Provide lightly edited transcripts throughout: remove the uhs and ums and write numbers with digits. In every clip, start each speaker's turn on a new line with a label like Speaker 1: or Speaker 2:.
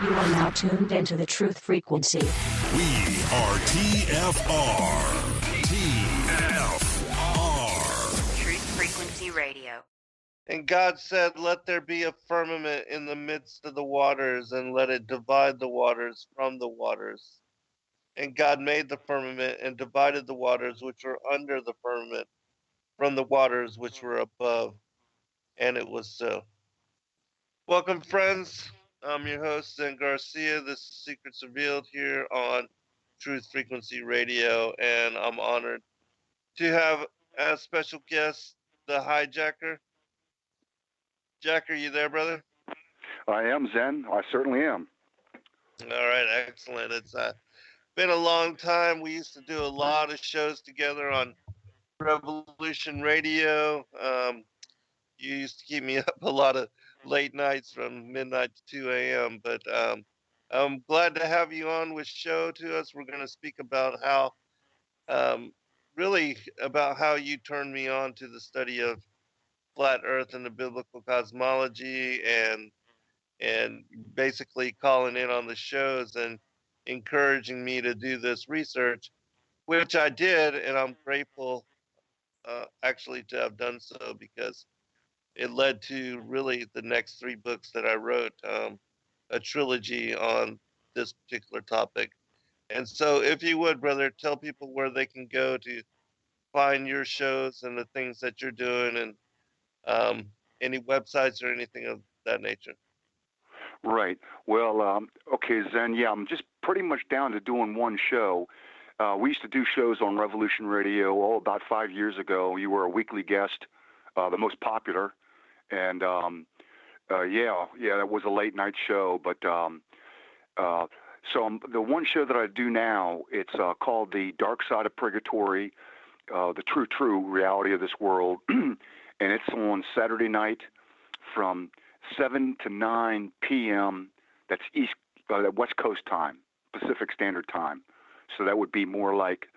Speaker 1: You are now tuned into the truth frequency.
Speaker 2: We are TFR. TFR.
Speaker 3: Truth Frequency Radio.
Speaker 4: And God said, "Let there be a firmament in the midst of the waters, and let it divide the waters from the waters. And God made the firmament and divided the waters which were under the firmament from the waters which were above. And it was so." Welcome, friends. I'm your host, Zen Garcia. This is Secrets Revealed here on Truth Frequency Radio, and I'm honored to have as special guest the Hijacker. Jack, are you there, brother?
Speaker 5: I am, Zen. I certainly am.
Speaker 4: All right, excellent. It's been a long time. We used to do a lot of shows together on Revolution Radio. You used to keep me up a lot of late nights from midnight to 2 a.m. But I'm glad to have you on with show to us. We're going to speak about how, really about how you turned me on to the study of flat Earth and the biblical cosmology, and basically calling in on the shows and encouraging me to do this research, which I did, and I'm grateful actually to have done so, because it led to really the next 3 books that I wrote, a trilogy on this particular topic. And so if you would, brother, tell people where they can go to find your shows and the things that you're doing, and any websites or anything of that nature.
Speaker 5: Right. Well, okay, Zen, yeah, I'm just pretty much down to doing one show. We used to do shows on Revolution Radio, about 5 years ago. You were a weekly guest, the most popular. And, yeah, that was a late night show. But so the one show that I do now, it's called The Dark Side of Purgatory, the true reality of this world. And it's on Saturday night from 7 to 9 p.m. That's West Coast time, Pacific Standard Time. So that would be more like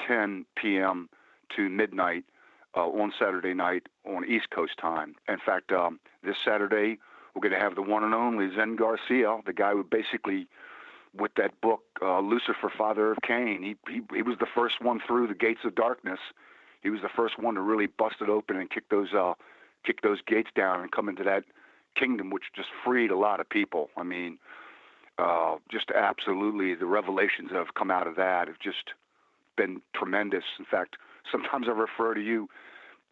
Speaker 5: 10 p.m. to midnight on Saturday night on East Coast time. In fact, this Saturday, we're going to have the one and only Zen Garcia, the guy who basically, with that book, Lucifer, Father of Cain, he was the first one through the gates of darkness. He was the first one to really bust it open and kick those gates down and come into that kingdom, which just freed a lot of people. I mean, just absolutely, the revelations that have come out of that have just been tremendous. In fact, sometimes I refer to you,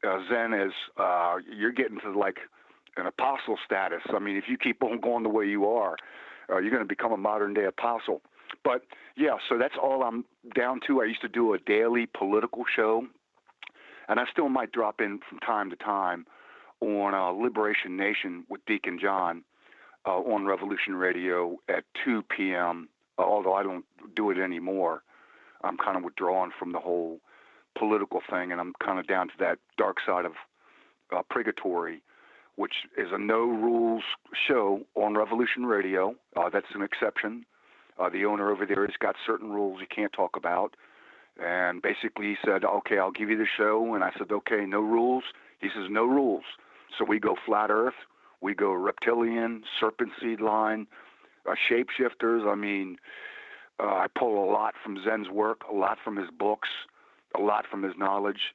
Speaker 5: Zen, as you're getting to like an apostle status. I mean, if you keep on going the way you are, you're going to become a modern day apostle. But yeah, so that's all I'm down to. I used to do a daily political show, and I still might drop in from time to time on Liberation Nation with Deacon John on Revolution Radio at 2 p.m., although I don't do it anymore. I'm kind of withdrawing from the whole political thing, and I'm kind of down to that dark side of purgatory, which is a no-rules show on Revolution Radio. That's an exception. The owner over there has got certain rules you can't talk about. And basically he said, okay, I'll give you the show. And I said, okay, no rules. He says, no rules. So we go flat earth, we go reptilian, serpent seed line, shapeshifters. I mean, I pull a lot from Zen's work, a lot from his books, a lot from his knowledge.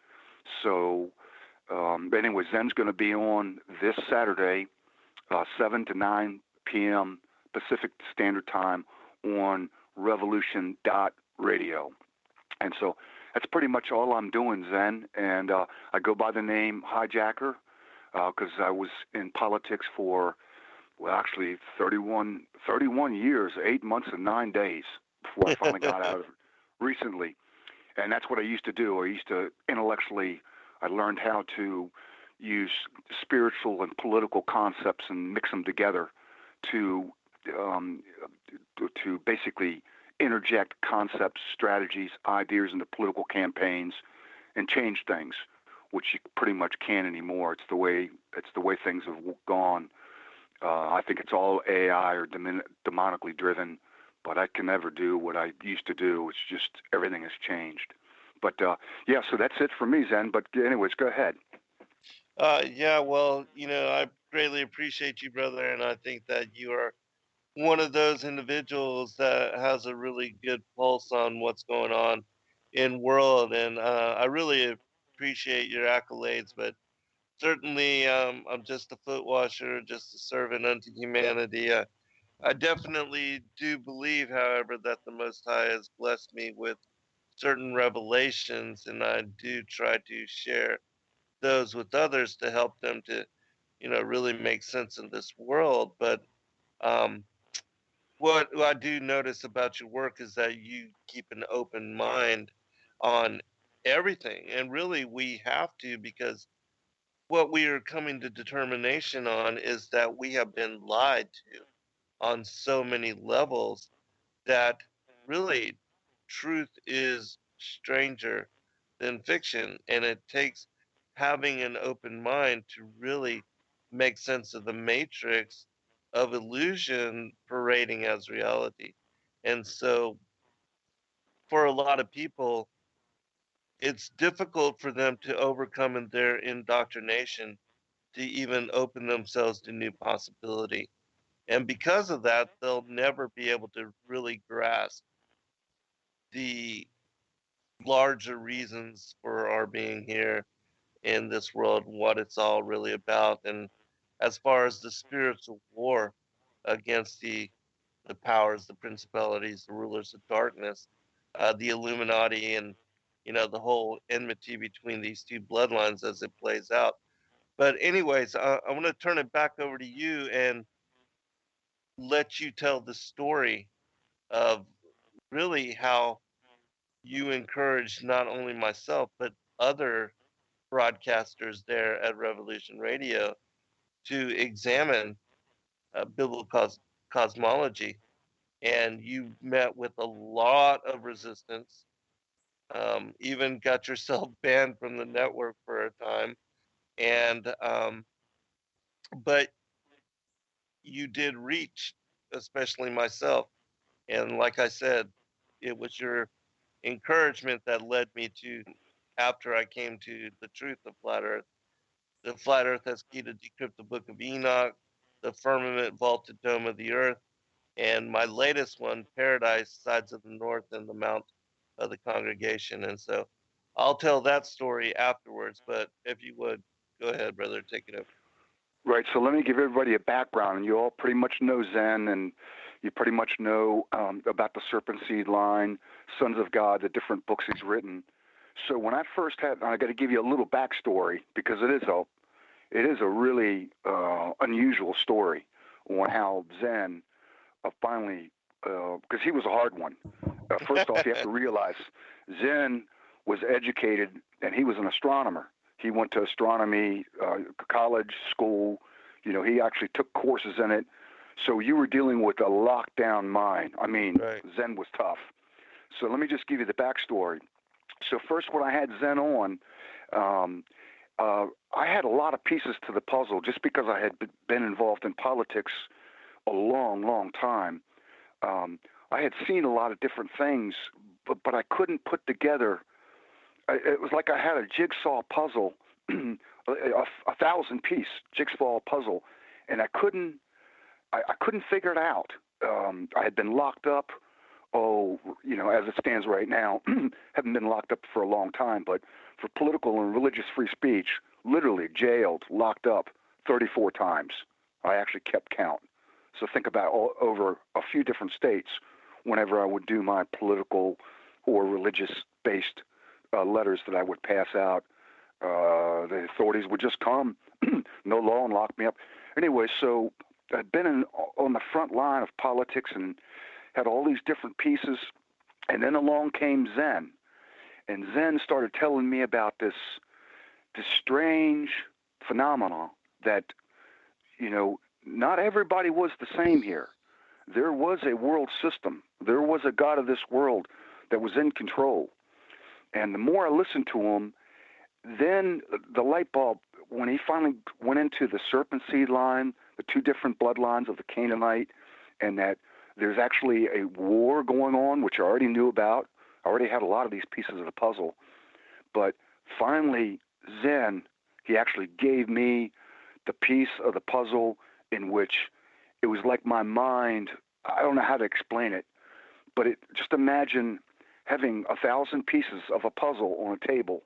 Speaker 5: So anyway, Zen's going to be on this Saturday, 7 to 9 p.m. Pacific Standard Time on revolution.radio. And so that's pretty much all I'm doing, Zen. And I go by the name Hijacker because I was in politics for, well, actually 31 years, 8 months and 9 days before I finally got out of it recently. And that's what I used to do. I used to intellectually, I learned how to use spiritual and political concepts and mix them together to basically interject concepts, strategies, ideas into political campaigns and change things, which you pretty much can't anymore. It's the way things have gone. I think it's all AI or demonically driven, but I can never do what I used to do. It's just everything has changed. But yeah, so that's it for me, Zen. But anyways, go ahead.
Speaker 4: Yeah, well, I greatly appreciate you, brother, and I think that you are one of those individuals that has a really good pulse on what's going on in world, and I really appreciate your accolades, but certainly I'm just a foot washer, just a servant unto humanity. I definitely do believe, however, that the Most High has blessed me with certain revelations, and I do try to share those with others to help them to, really make sense of this world. But um, what I do notice about your work is that you keep an open mind on everything, and really we have to, because what we are coming to determination on is that we have been lied to on so many levels that really truth is stranger than fiction, and it takes having an open mind to really make sense of the matrix of illusion parading as reality. And so for a lot of people, it's difficult for them to overcome in their indoctrination to even open themselves to new possibility. And because of that, they'll never be able to really grasp the larger reasons for our being here in this world, what it's all really about. And as far as the spiritual war against the powers, the principalities, the rulers of darkness, the Illuminati, and the whole enmity between these two bloodlines as it plays out. But anyways, I want to turn it back over to you and let you tell the story of really how you encouraged not only myself but other broadcasters there at Revolution Radio to examine biblical cosmology, and you met with a lot of resistance. Even got yourself banned from the network for a time, and but you did reach, especially myself. And like I said, it was your encouragement that led me to, after I came to the truth of flat Earth. The flat Earth has key to decrypt the Book of Enoch, the firmament vaulted dome of the Earth, and my latest one, Paradise, Sides of the North, and the Mount of the Congregation. And so I'll tell that story afterwards, but if you would, go ahead, brother, take it over.
Speaker 5: Right. So let me give everybody a background. You all pretty much know Zen, and you pretty much know about the Serpent Seed line, Sons of God, the different books he's written. So when I first had, I got to give you a little backstory because it is a really unusual story on how Zen finally, because he was a hard one. First off, you have to realize Zen was educated, and he was an astronomer. He went to astronomy college, school. He actually took courses in it. So you were dealing with a lockdown mind. I mean,
Speaker 4: Right.
Speaker 5: Zen was tough. So let me just give you the backstory. So first, when I had Zen on, I had a lot of pieces to the puzzle just because I had been involved in politics a long, long time. I had seen a lot of different things, but I couldn't put together. It was like I had a jigsaw puzzle, a 1,000-piece jigsaw puzzle, and I couldn't figure it out. I had been locked up. As it stands right now, haven't been locked up for a long time, but for political and religious free speech, literally jailed, locked up 34 times. I actually kept count. So think about over a few different states whenever I would do my political or religious-based letters that I would pass out. The authorities would just come, no law, and lock me up. Anyway, so I'd been on the front line of politics and had all these different pieces, and then along came Zen. And Zen started telling me about this strange phenomenon that, not everybody was the same here. There was a world system. There was a God of this world that was in control. And the more I listened to him, then the light bulb, when he finally went into the serpent seed line, the two different bloodlines of the Canaanite, and that there's actually a war going on, which I already knew about. I already had a lot of these pieces of the puzzle. But finally, Zen, he actually gave me the piece of the puzzle in which it was like my mind, I don't know how to explain it, but just imagine having 1,000 pieces of a puzzle on a table,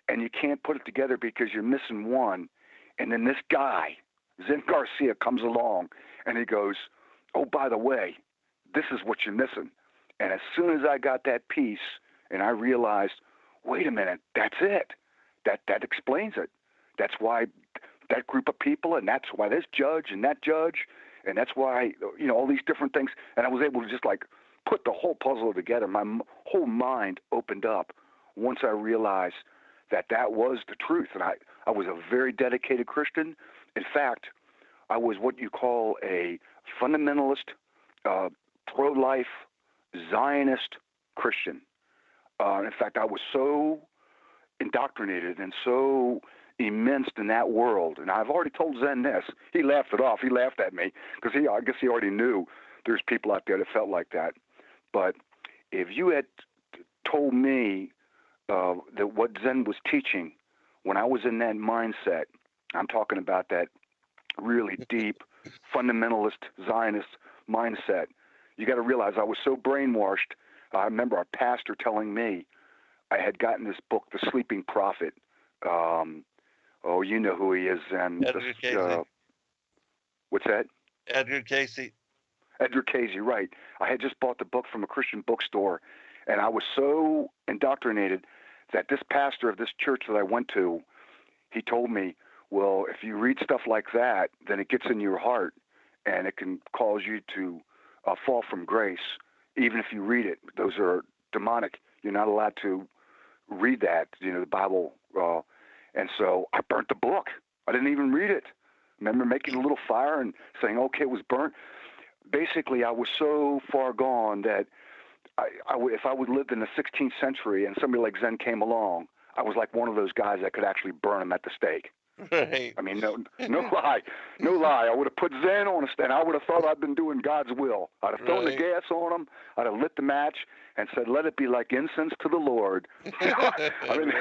Speaker 5: and you can't put it together because you're missing one. And then this guy, Zen Garcia, comes along, and he goes, oh, by the way, this is what you're missing. And as soon as I got that piece, and I realized, wait a minute, that's it. That explains it. That's why that group of people, and that's why this judge and that judge, and that's why, all these different things. And I was able to just like put the whole puzzle together. My whole mind opened up once I realized that was the truth. And I was a very dedicated Christian. In fact, I was what you call a fundamentalist, pro-life, Zionist Christian. In fact, I was so indoctrinated and so immersed in that world. And I've already told Zen this. He laughed it off. He laughed at me because I guess he already knew there's people out there that felt like that. But if you had told me that what Zen was teaching when I was in that mindset, I'm talking about that really deep fundamentalist Zionist mindset, you got to realize I was so brainwashed. I remember our pastor telling me I had gotten this book, The Sleeping Prophet. You know who he is.
Speaker 4: Edgar Casey.
Speaker 5: What's that?
Speaker 4: Edgar Casey.
Speaker 5: Edgar Casey, right. I had just bought the book from a Christian bookstore, and I was so indoctrinated that this pastor of this church that I went to, he told me, well, if you read stuff like that, then it gets in your heart, and it can cause you to fall from grace, even if you read it. Those are demonic. You're not allowed to read that, the Bible. And so I burnt the book. I didn't even read it. I remember making a little fire and saying, okay, it was burnt. Basically, I was so far gone that if I would lived in the 16th century and somebody like Zen came along, I was like one of those guys that could actually burn him at the stake.
Speaker 4: Right.
Speaker 5: I mean, no lie. I would have put Zen on a stand. I would have thought I'd been doing God's will. I'd have thrown the gas on him. I'd have lit the match and said, let it be like incense to the Lord. I mean,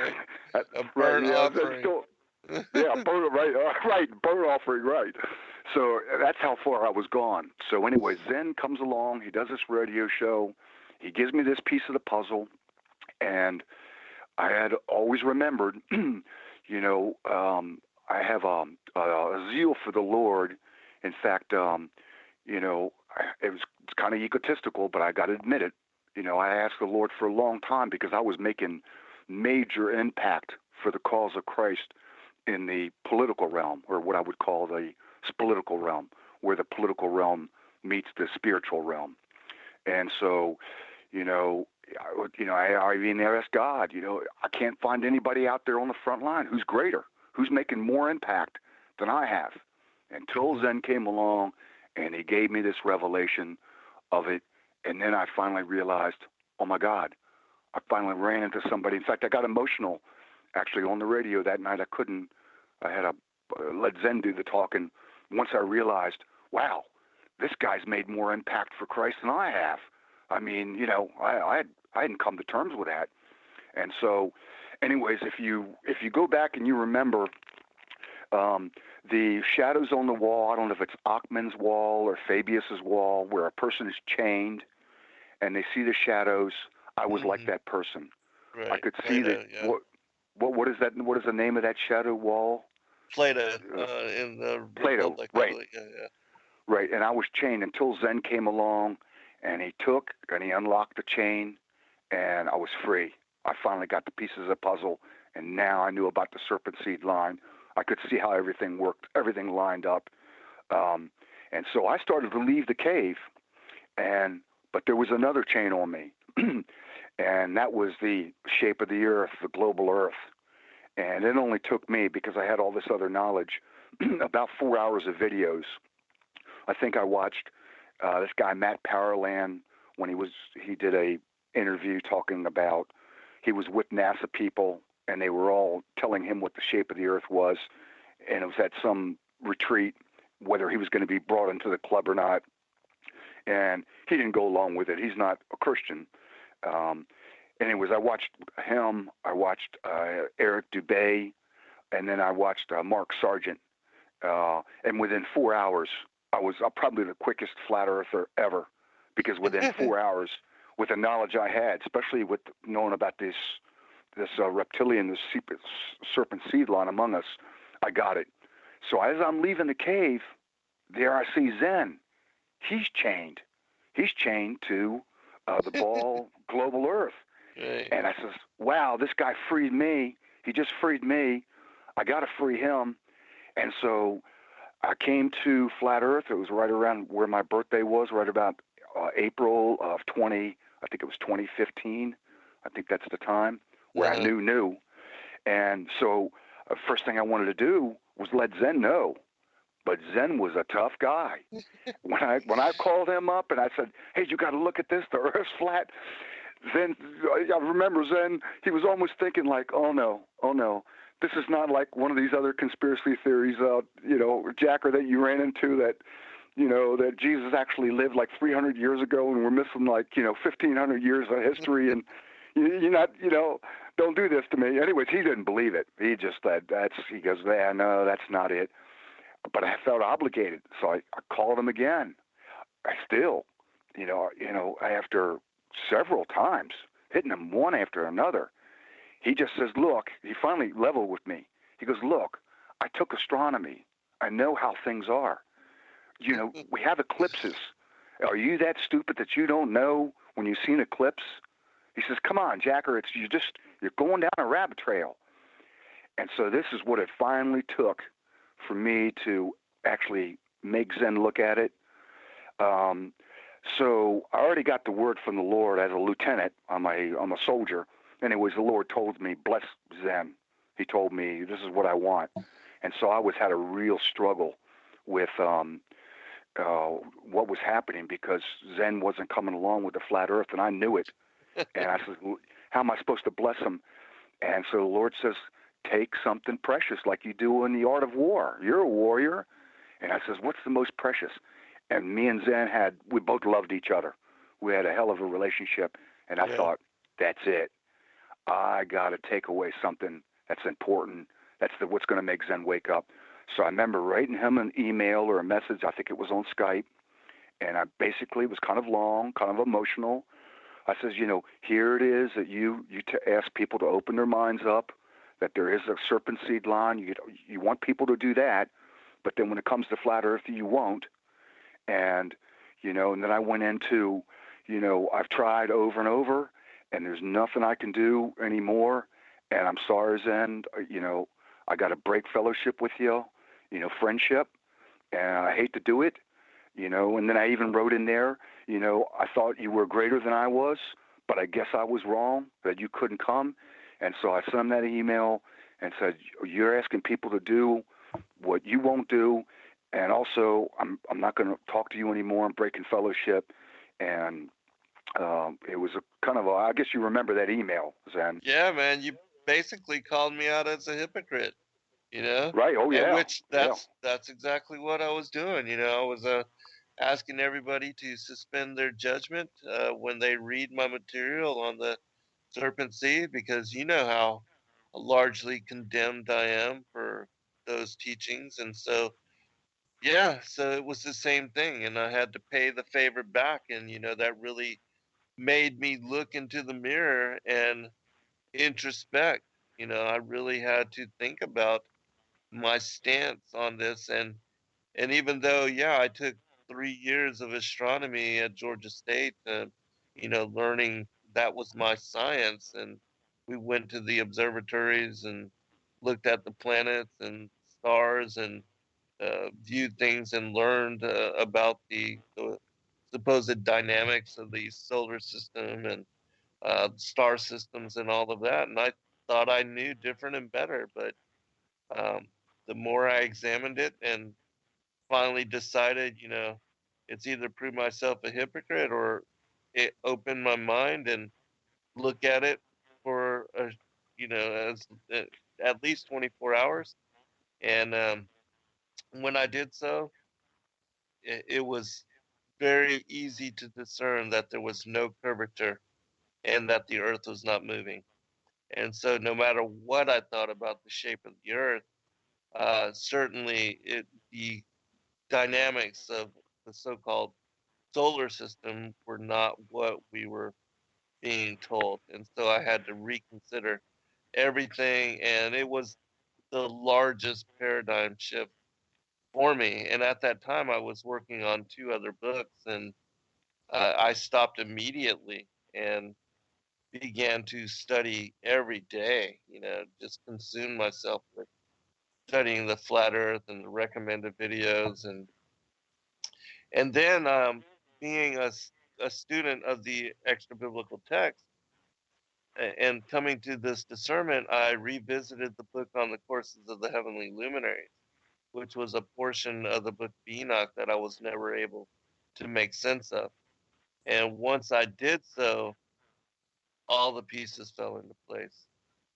Speaker 4: a burnt offering.
Speaker 5: Burnt offering, right. So that's how far I was gone. So anyway, Zen comes along. He does this radio show. He gives me this piece of the puzzle, and I had always remembered, I have a zeal for the Lord. In fact, it was kind of egotistical, but I got to admit it. I asked the Lord for a long time because I was making major impact for the cause of Christ in the political realm, or what I would call the political realm, where the political realm meets the spiritual realm. And so, I even asked God, I can't find anybody out there on the front line who's greater, who's making more impact than I have. Until Zen came along and he gave me this revelation of it. And then I finally realized, oh my God, I finally ran into somebody. In fact, I got emotional actually on the radio that night. I had let Zen do the talking. Once I realized, wow, this guy's made more impact for Christ than I have. I mean, I hadn't come to terms with that. And so, anyways, if you go back and you remember the shadows on the wall, I don't know if it's Achman's wall or Fabius's wall, where a person is chained and they see the shadows. I was like that person.
Speaker 4: Right.
Speaker 5: I could see
Speaker 4: Plato,
Speaker 5: that.
Speaker 4: Yeah.
Speaker 5: What is that? What is the name of that shadow wall?
Speaker 4: Plato in the
Speaker 5: Plato,
Speaker 4: Republic.
Speaker 5: right?
Speaker 4: Yeah.
Speaker 5: Right. And I was chained until Zen came along, and he unlocked the chain, and I was free. I finally got the pieces of the puzzle, and now I knew about the serpent seed line. I could see how everything worked, everything lined up. And so I started to leave the cave, but there was another chain on me, and that was the shape of the earth, the global earth. And it only took me, because I had all this other knowledge, about 4 hours of videos. I think I watched this guy, Matt Powerland, when he did a interview talking about, he was with NASA people, and they were all telling him what the shape of the earth was, and it was at some retreat, whether he was going to be brought into the club or not. And he didn't go along with it. He's not a Christian. Anyways, I watched him. I watched Eric Dubay, and then I watched Mark Sargent. And within 4 hours, I was probably the quickest flat earther ever, because within 4 hours, with the knowledge I had, especially with knowing about this reptilian, this serpent seed line among us, I got it. So as I'm leaving the cave, there I see Zen. He's chained. He's chained to the ball global Earth.
Speaker 4: Right.
Speaker 5: And I says, wow, this guy freed me. He just freed me. I got to free him. And so I came to Flat Earth. It was right around where my birthday was, right about April of 2015. I think that's the time where I knew. And so first thing I wanted to do was let Zen know. But Zen was a tough guy. When I called him up and I said, hey, you got to look at this. The Earth's flat. Zen, I remember Zen, he was almost thinking like, oh no. This is not like one of these other conspiracy theories, Jacker, that you ran into that, that Jesus actually lived like 300 years ago and we're missing like, 1,500 years of history and you're not, don't do this to me. Anyways, he didn't believe it. He just said, he goes, yeah, no, that's not it. But I felt obligated. So I called him again. I still, after several times, hitting him one after another, he just says, look, he finally leveled with me. He goes, look, I took astronomy. I know how things are. We have eclipses. Are you that stupid that you don't know when you see an eclipse? He says, come on, Jacker, you're going down a rabbit trail. And so this is what it finally took for me to actually make Zen look at it. So I already got the word from the Lord as a lieutenant. I'm a soldier. Anyways, the Lord told me, bless Zen. He told me, this is what I want. And so I had a real struggle with what was happening because Zen wasn't coming along with the flat earth, and I knew it. And I said, how am I supposed to bless him? And so the Lord says, take something precious like you do in the art of war. You're a warrior. And I says, what's the most precious? And me and Zen we both loved each other. We had a hell of a relationship. And I thought, that's it. I got to take away something that's important. That's what's going to make Zen wake up. So I remember writing him an email or a message. I think it was on Skype. And I basically was kind of long, kind of emotional. I says, here it is that you ask people to open their minds up, that there is a serpent seed line. You want people to do that. But then when it comes to flat earth, you won't. And, and then I went into, I've tried over and over, and there's nothing I can do anymore. And I'm sorry, Zen, I got to break fellowship with you, friendship. And I hate to do it, and then I even wrote in there, I thought you were greater than I was, but I guess I was wrong, that you couldn't come. And so I sent him that email and said, you're asking people to do what you won't do. And also, I'm not going to talk to you anymore. I'm breaking fellowship. And it was I guess you remember that email, Zen.
Speaker 4: Yeah, man, you basically called me out as a hypocrite,
Speaker 5: Right. Oh, yeah.
Speaker 4: And that's exactly what I was doing. I was asking everybody to suspend their judgment when they read my material on the serpent seed, because you know how largely condemned I am for those teachings. And so, so it was the same thing. And I had to pay the favor back. And, that really made me look into the mirror and introspect. I really had to think about my stance on this. And even though, I took 3 years of astronomy at Georgia State, learning that was my science, and we went to the observatories and looked at the planets and stars and viewed things and learned about the supposed dynamics of the solar system and star systems and all of that. And I thought I knew different and better, but the more I examined it and finally decided, it's either prove myself a hypocrite or it opened my mind and look at it for as at least 24 hours. And when I did so, it was very easy to discern that there was no curvature and that the earth was not moving. And so no matter what I thought about the shape of the earth, certainly the dynamics of the so-called solar system were not what we were being told. And so I had to reconsider everything. And it was the largest paradigm shift for me. And at that time, I was working on two other books, and I stopped immediately and began to study every day, just consume myself with studying the flat earth and the recommended videos. And then being a student of the extra biblical text and coming to this discernment, I revisited the book on the courses of the heavenly luminaries, which was a portion of the book of Enoch that I was never able to make sense of. And once I did so, all the pieces fell into place.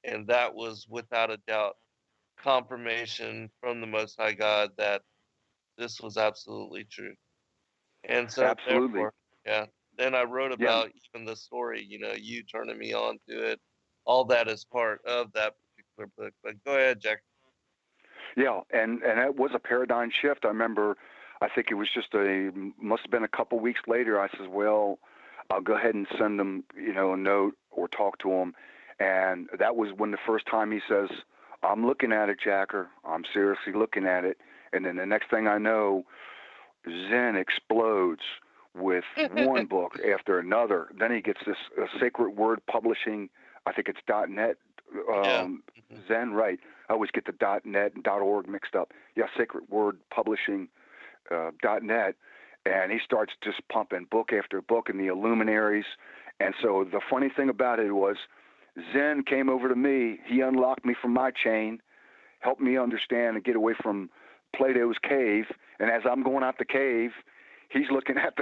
Speaker 4: And that was without a doubt confirmation from the Most High God that this was absolutely true. And so,
Speaker 5: Absolutely.
Speaker 4: therefore, yeah, then I wrote
Speaker 5: Yeah.
Speaker 4: about even the story, you turning me on to it. All that is part of that particular book. But go ahead, Jack.
Speaker 5: Yeah, and it was a paradigm shift. I remember, I think it was just must have been a couple weeks later. I says, well, I'll go ahead and send them, a note or talk to him, and that was when the first time he says, I'm looking at it, Jacker. I'm seriously looking at it, and then the next thing I know, Zen explodes with one book after another. Then he gets this Sacred Word Publishing. I think it's .net.
Speaker 4: Yeah.
Speaker 5: Zen, right? I always get the .net and .org mixed up. Yeah, Sacred Word Publishing .net, and he starts just pumping book after book in the Illuminaries. And so the funny thing about it was, Zen came over to me. He unlocked me from my chain, helped me understand and get away from Plato's cave. And as I'm going out the cave, he's looking at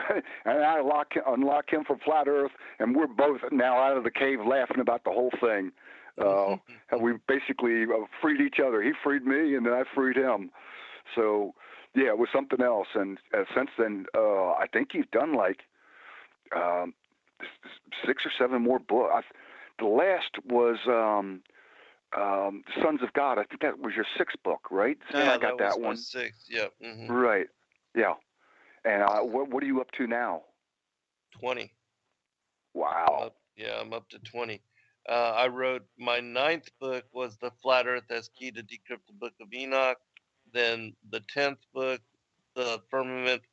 Speaker 5: and I unlock him from flat Earth, and we're both now out of the cave laughing about the whole thing. We basically freed each other. He freed me, and then I freed him. So, yeah, it was something else. And since then, I think you've done like 6 or 7 more books. The last was Sons of God. I think that was your 6th book, right?
Speaker 4: Yeah,
Speaker 5: I got
Speaker 4: that was
Speaker 5: that
Speaker 4: my
Speaker 5: one.
Speaker 4: 6th. Yeah.
Speaker 5: Right. Yeah. And what are you up to now?
Speaker 4: 20.
Speaker 5: Wow.
Speaker 4: I'm up to 20. I wrote my 9th book was The Flat Earth as Key to Decrypt the Book of Enoch. Then the 10th book, The Firmament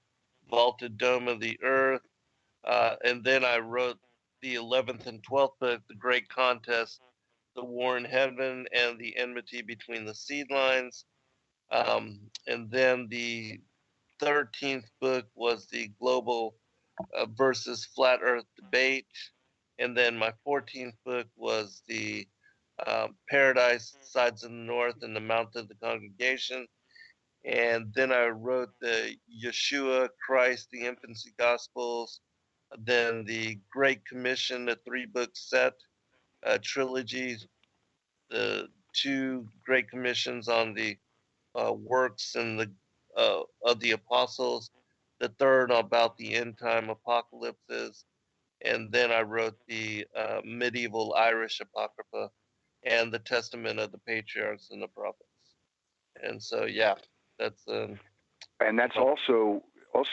Speaker 4: Vaulted Dome of the Earth. And then I wrote the 11th and 12th book, The Great Contest, The War in Heaven, and the Enmity Between the Seed Lines. And then the 13th book was the Global versus Flat Earth Debate. And then my 14th book was the Paradise Sides of the North and the Mount of the Congregation. And then I wrote the Yeshua, Christ, the Infancy Gospels, then the Great Commission, a 3-book set, trilogy, the 2 Great Commissions on the works and the of the apostles, the 3rd about the end time apocalypses, and then I wrote the medieval Irish Apocrypha and the Testament of the Patriarchs and the Prophets. And so, yeah, that's
Speaker 5: and that's also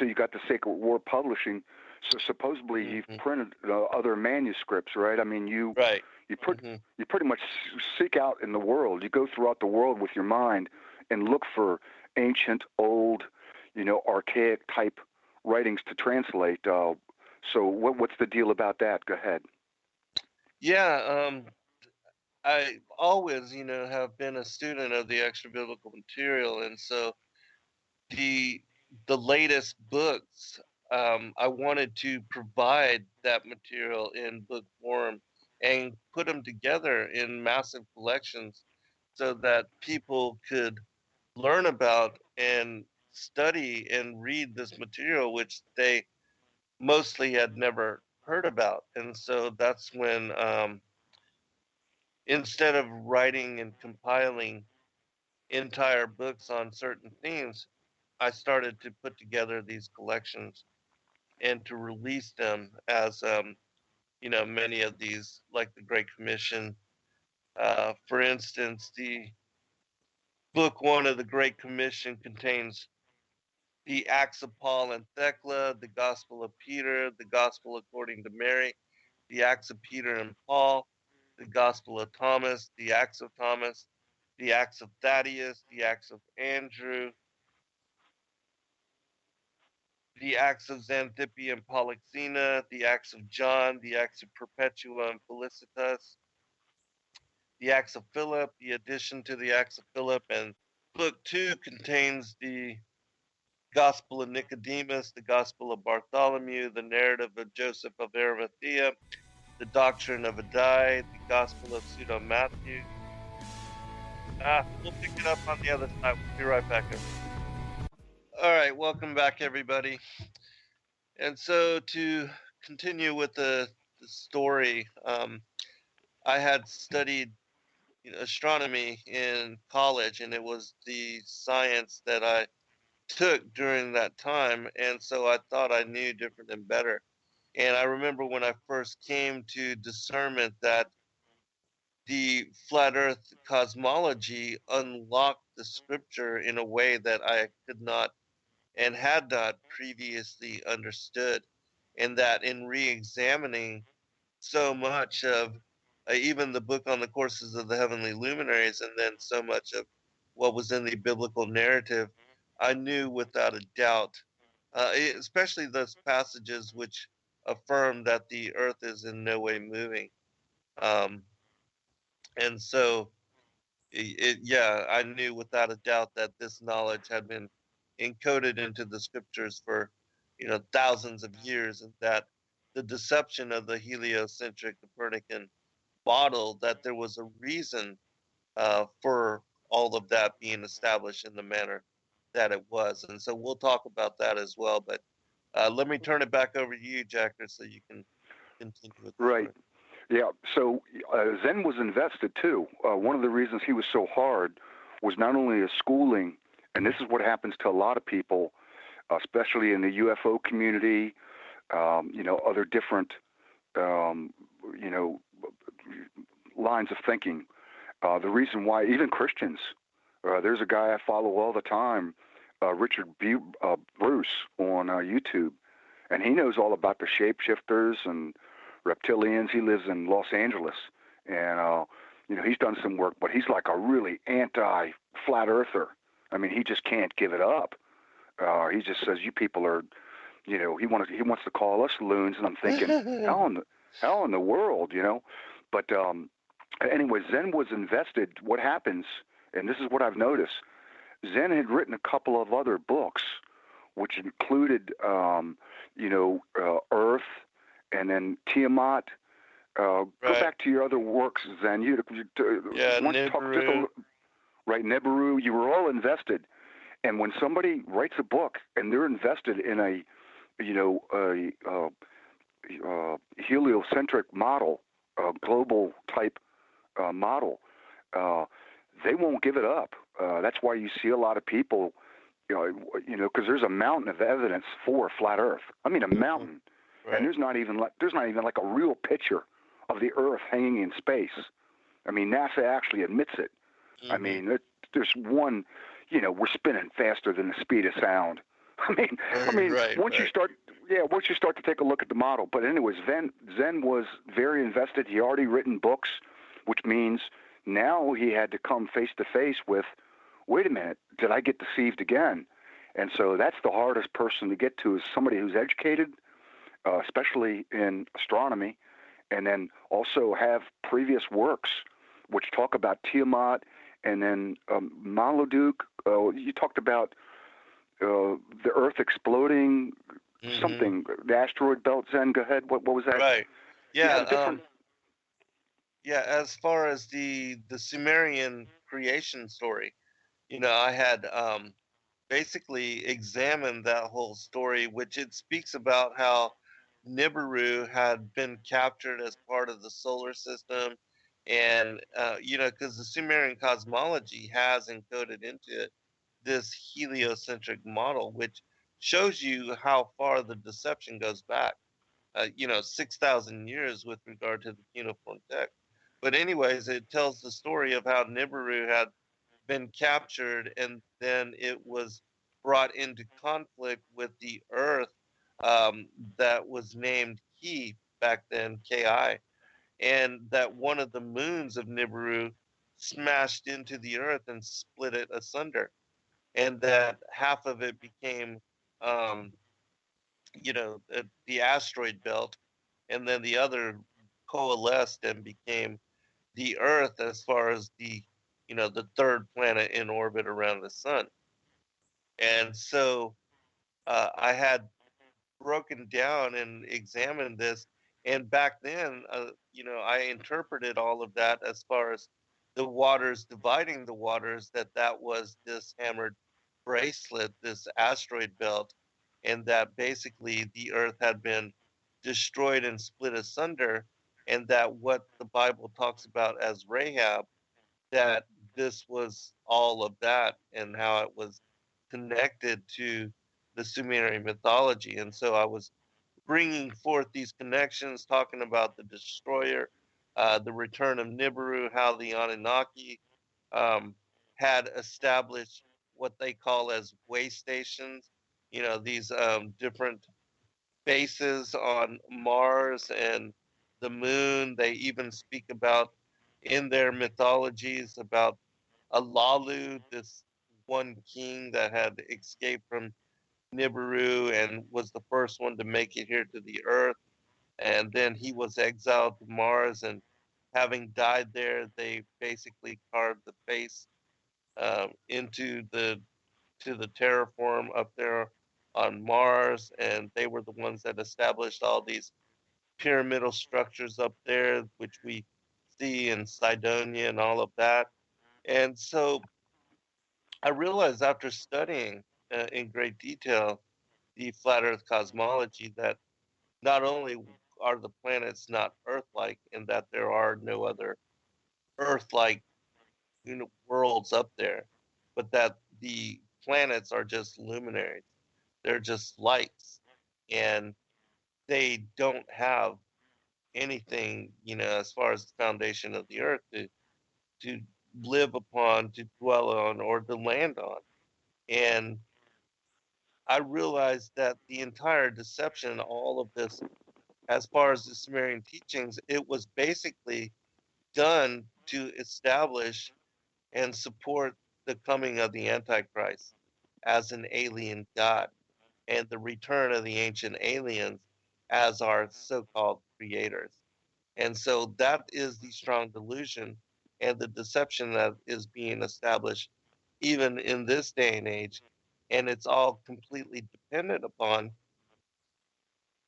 Speaker 5: you got the Sacred War Publishing. So supposedly you've printed other manuscripts, right? I mean, you
Speaker 4: right.
Speaker 5: You pretty much seek out in the world. You go throughout the world with your mind and look for ancient, old, archaic type writings to translate. So what's the deal about that? Go ahead.
Speaker 4: Yeah, I always, have been a student of the extra biblical material, and so the latest books, I wanted to provide that material in book form and put them together in massive collections so that people could learn about and study and read this material, which they mostly had never heard about. And so that's when, instead of writing and compiling entire books on certain themes, I started to put together these collections and to release them as, many of these, like the Great Commission. For instance, the book 1 of the Great Commission contains the Acts of Paul and Thecla, the Gospel of Peter, the Gospel according to Mary, the Acts of Peter and Paul, the Gospel of Thomas, the Acts of Thomas, the Acts of Thaddeus, the Acts of Andrew, the Acts of Xantippe and Polyxena, the Acts of John, the Acts of Perpetua and Felicitas, the Acts of Philip, the addition to the Acts of Philip, and book 2 contains the Gospel of Nicodemus, the Gospel of Bartholomew, the narrative of Joseph of Arimathea, the Doctrine of Addai, the Gospel of Pseudo Matthew. We'll pick it up on the other side. We'll be right back. All right, welcome back, everybody. And so to continue with the story, I had studied astronomy in college, and it was the science that I took during that time, and so I thought I knew different and better. And I remember when I first came to discernment that the flat earth cosmology unlocked the scripture in a way that I could not and had not previously understood, and that in re-examining so much of even the book on the courses of the heavenly luminaries, and then so much of what was in the biblical narrative, I knew without a doubt, especially those passages which affirm that the earth is in no way moving. Um, and so, yeah, I knew without a doubt that this knowledge had been encoded into the scriptures for, thousands of years, and that the deception of the heliocentric Copernican model, that there was a reason for all of that being established in the manner that it was. And so we'll talk about that as well. But let me turn it back over to you, Jacker, so you can continue with the
Speaker 5: Right.
Speaker 4: story.
Speaker 5: Yeah. So Zen was invested too. One of the reasons he was so hard was not only his schooling, and this is what happens to a lot of people, especially in the UFO community, other different, um, you know, lines of thinking. The reason why even Christians, there's a guy I follow all the time, Richard Bruce on YouTube, and he knows all about the shapeshifters and reptilians. He lives in Los Angeles, and he's done some work, but he's like a really anti-flat earther. I mean, he just can't give it up. He just says, "You people are," he wants to call us loons, and I'm thinking, how in the world, But anyway, Zen was invested. What happens, and this is what I've noticed, Zen had written a couple of other books, which included, Earth, and then Tiamat. Go back to your other works, Zen.
Speaker 4: Nibiru.
Speaker 5: Right, Nibiru. You were all invested, and when somebody writes a book and they're invested in a heliocentric model, a global type model, they won't give it up. That's why you see a lot of people, because there's a mountain of evidence for flat Earth. I mean, a mountain,
Speaker 4: Right.
Speaker 5: and there's not even like a real picture of the Earth hanging in space. I mean, NASA actually admits it. I mean, there's one. We're spinning faster than the speed of sound. I mean, once you start to take a look at the model. But anyways, Zen was very invested. He already written books, which means now he had to come face to face with, wait a minute, did I get deceived again? And so that's the hardest person to get to, is somebody who's educated, especially in astronomy, and then also have previous works which talk about Tiamat, and then Marduk. You talked about the Earth exploding, something, the asteroid belt. Zen, go ahead. What was that?
Speaker 4: Right. Yeah.
Speaker 5: Yeah,
Speaker 4: As far as the Sumerian creation story, I had basically examined that whole story, which it speaks about how Nibiru had been captured as part of the solar system. And, because the Sumerian cosmology has encoded into it this heliocentric model, which shows you how far the deception goes back, 6,000 years with regard to the cuneiform text. But, anyways, it tells the story of how Nibiru had been captured, and then it was brought into conflict with the Earth that was named Ki back then, Ki, and that one of the moons of Nibiru smashed into the Earth and split it asunder, and that half of it became, um, the asteroid belt, and then the other coalesced and became the Earth as far as the third planet in orbit around the sun. And so I had broken down and examined this. And back then, I interpreted all of that as far as the waters dividing the waters, that was this hammered bracelet, this asteroid belt, and that basically the Earth had been destroyed and split asunder, and that what the Bible talks about as Rahab, that this was all of that and how it was connected to the Sumerian mythology. And so I was bringing forth these connections, talking about the destroyer, the return of Nibiru, how the Anunnaki um, had established what they call as way stations, these different bases on Mars and the moon. They even speak about in their mythologies about Alalu, this one king that had escaped from Nibiru and was the first one to make it here to the Earth. And then he was exiled to Mars, and having died there, they basically carved the face into the terraform up there on Mars, and they were the ones that established all these pyramidal structures up there, which we see in Cydonia and all of that. And so I realized after studying in great detail the flat Earth cosmology that not only are the planets not Earth-like, in that there are no other Earth-like worlds up there, but that the planets are just luminaries. They're just lights, and they don't have anything, as far as the foundation of the Earth to live upon, to dwell on, or to land on. And I realized that the entire deception, all of this, as far as the Sumerian teachings, it was basically done to establish and support the coming of the Antichrist as an alien god and the return of the ancient aliens as our so called creators. And so that is the strong delusion and the deception that is being established even in this day and age. And it's all completely dependent upon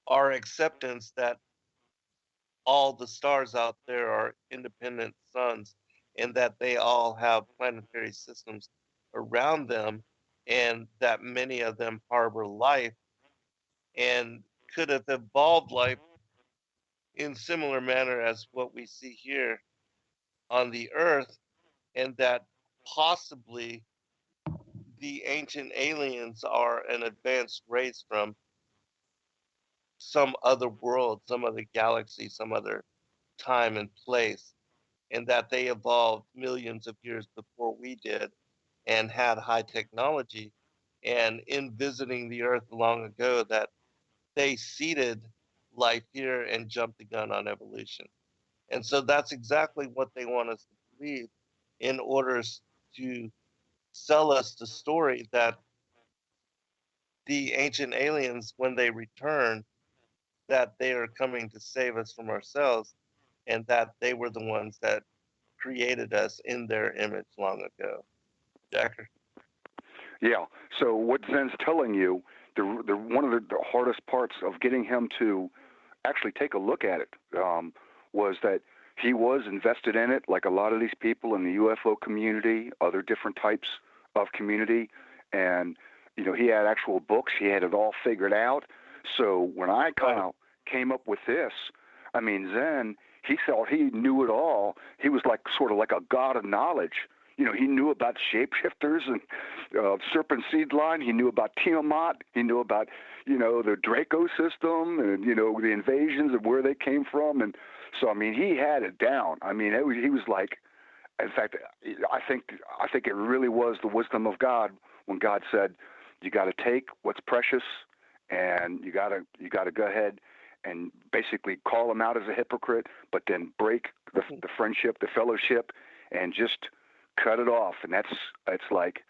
Speaker 4: our acceptance that all the stars out there are independent suns and that they all have planetary systems around them, and that many of them harbor life and could have evolved life in similar manner as what we see here on the earth, and that possibly the ancient aliens are an advanced race from some other world, some other galaxy, some other time and place, and that they evolved millions of years before we did and had high technology. And in visiting the earth long ago, that they seeded life here and jumped the gun on evolution. And so that's exactly what they want us to believe in order to sell us the story that the ancient aliens, when they return, that they are coming to save us from ourselves, and that they were the ones that created us in their image long ago. Jacker?
Speaker 5: Yeah. So what Zen's telling you, the one of the hardest parts of getting him to actually take a look at it was that he was invested in it, like a lot of these people in the UFO community, other different types of community, and he had actual books. He had it all figured out. So when I kind of came up with this, I mean, Zen, he thought he knew it all. He was like sort of like a god of knowledge. He knew about shapeshifters and serpent seed line. He knew about Tiamat. He knew about, the Draco system and, the invasions and where they came from. And so, I mean, he had it down. I mean, he was like, in fact, I think it really was the wisdom of God when God said, you got to take what's precious, and you got to go ahead and basically call him out as a hypocrite, but then break the friendship, the fellowship, and just cut it off. And it's like,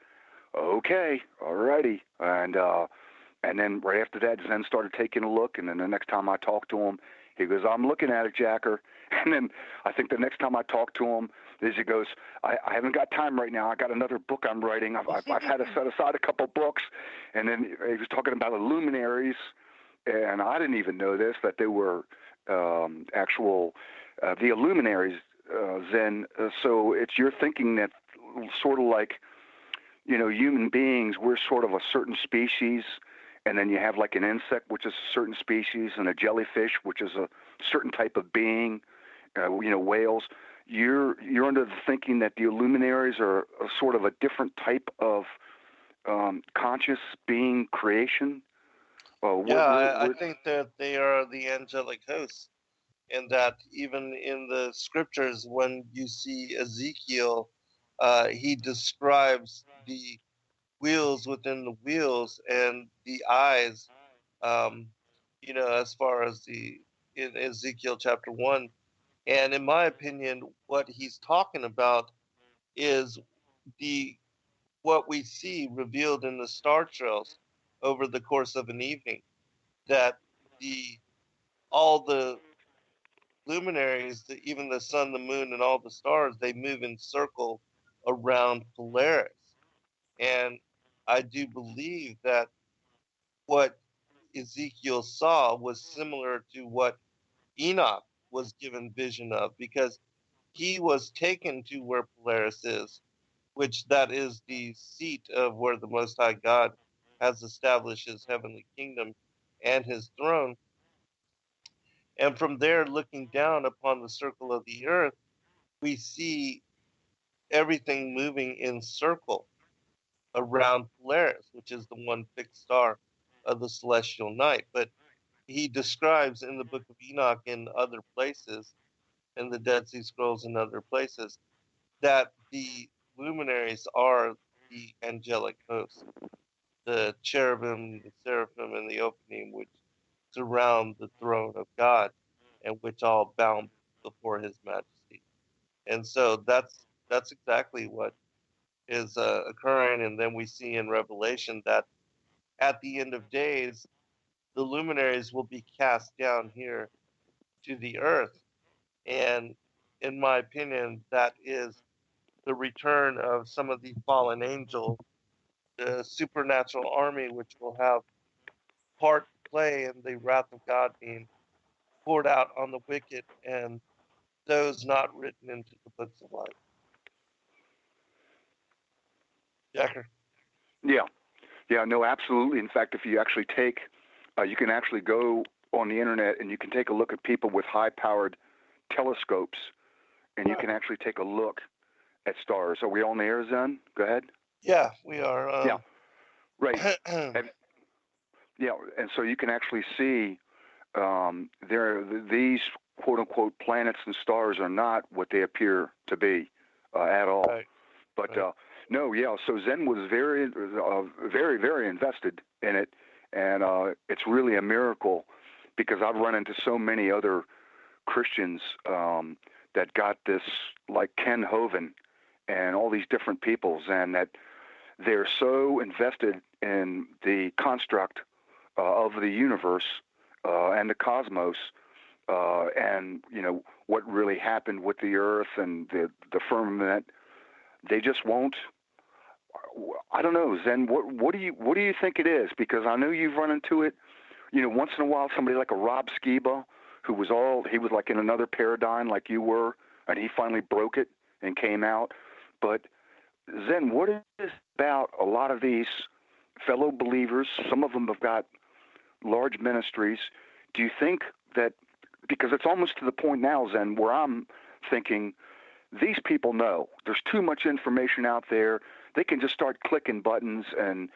Speaker 5: okay, alrighty, and then right after that, Zen started taking a look, and then the next time I talked to him, he goes, I'm looking at it, Jacker. And then I think the next time I talked to him, he goes, I haven't got time right now. I got another book I'm writing. I've had to set aside a couple books. And then he was talking about the luminaries, and I didn't even know this, that they were actual, the luminaries, Zen. So you're thinking that sort of like, human beings, we're sort of a certain species, and then you have like an insect, which is a certain species, and a jellyfish, which is a certain type of being, whales. You're under the thinking that the luminaries are a sort of a different type of conscious being creation?
Speaker 4: I think that they are the angelic hosts, and that even in the scriptures, when you see Ezekiel, he describes the wheels within the wheels and the eyes, as far as in Ezekiel chapter 1. And in my opinion, what he's talking about is the what we see revealed in the star trails over the course of an evening. That all the luminaries, even the sun, the moon, and all the stars, they move in circle around Polaris. And I do believe that what Ezekiel saw was similar to what Enoch was given vision of, because he was taken to where Polaris is, which that is the seat of where the Most High God has established his heavenly kingdom and his throne. And from there, looking down upon the circle of the earth, we see everything moving in circle around Polaris, which is the one fixed star of the celestial night. But he describes in the book of Enoch and other places, in the Dead Sea Scrolls and other places, that the luminaries are the angelic hosts, the cherubim, the seraphim, and the opening, which surround the throne of God, and which all bow before His Majesty. And so that's exactly what is occurring. And then we see in Revelation that at the end of days, the luminaries will be cast down here to the earth. And in my opinion, that is the return of some of the fallen angels, the supernatural army, which will have part play in the wrath of God being poured out on the wicked and those not written into the books of life. Jacker?
Speaker 5: Yeah, no, absolutely. In fact, if you actually you can actually go on the internet and you can take a look at people with high-powered telescopes, and you can actually take a look at stars. Are we on the air, Zen? Go ahead.
Speaker 4: Yeah, we are.
Speaker 5: Yeah, right. And so you can actually see these quote-unquote planets and stars are not what they appear to be at all.
Speaker 4: Right.
Speaker 5: But so Zen was very, very, very invested in it, and it's really a miracle, because I've run into so many other Christians that got this, like Ken Hovind and all these different peoples, and that they're so invested in the construct of the universe and the cosmos, and what really happened with the Earth and the firmament. They just won't. I don't know, Zen. What do you think it is? Because I know you've run into it. Once in a while, somebody like a Rob Skiba, he was like in another paradigm like you were, and he finally broke it and came out. But Zen, what is it about a lot of these fellow believers? Some of them have got large ministries. Do you think that, because it's almost to the point now, Zen, where I'm thinking these people know there's too much information out there. They can just start clicking buttons, and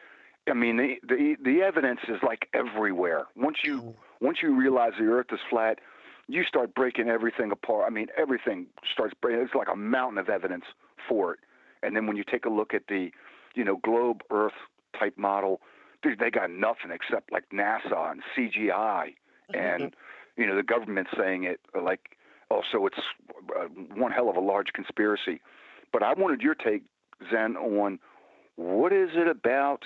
Speaker 5: I mean the evidence is like everywhere. Once you realize the Earth is flat, you start breaking everything apart. I mean, everything starts breaking. It's like a mountain of evidence for it. And then when you take a look at the globe Earth type model, they got nothing except like NASA and CGI, and the government saying it like, oh, so it's one hell of a large conspiracy. But I wanted your take, Zen, on what is it about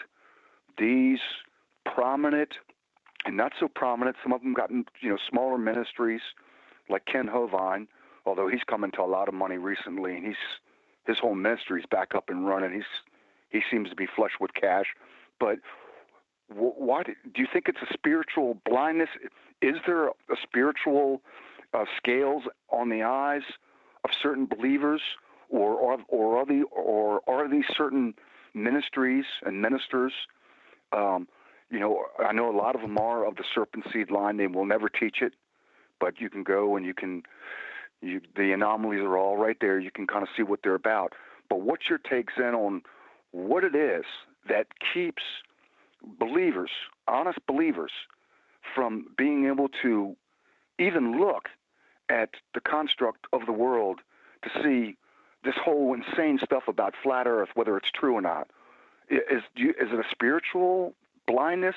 Speaker 5: these prominent and not so prominent. Some of them got smaller ministries like Ken Hovind, although he's come into a lot of money recently, and his whole ministry's back up and running. He seems to be flush with cash. But why do you think it's a spiritual blindness? Is there a spiritual scales on the eyes of certain believers, or are these certain ministries and ministers? I know a lot of them are of the serpent seed line. They will never teach it, but you can go and the anomalies are all right there. You can kind of see what they're about. But what's your take, Zen, on what it is that keeps believers, honest believers, from being able to even look at the construct of the world to see this whole insane stuff about flat Earth, whether it's true or not? Is it a spiritual blindness,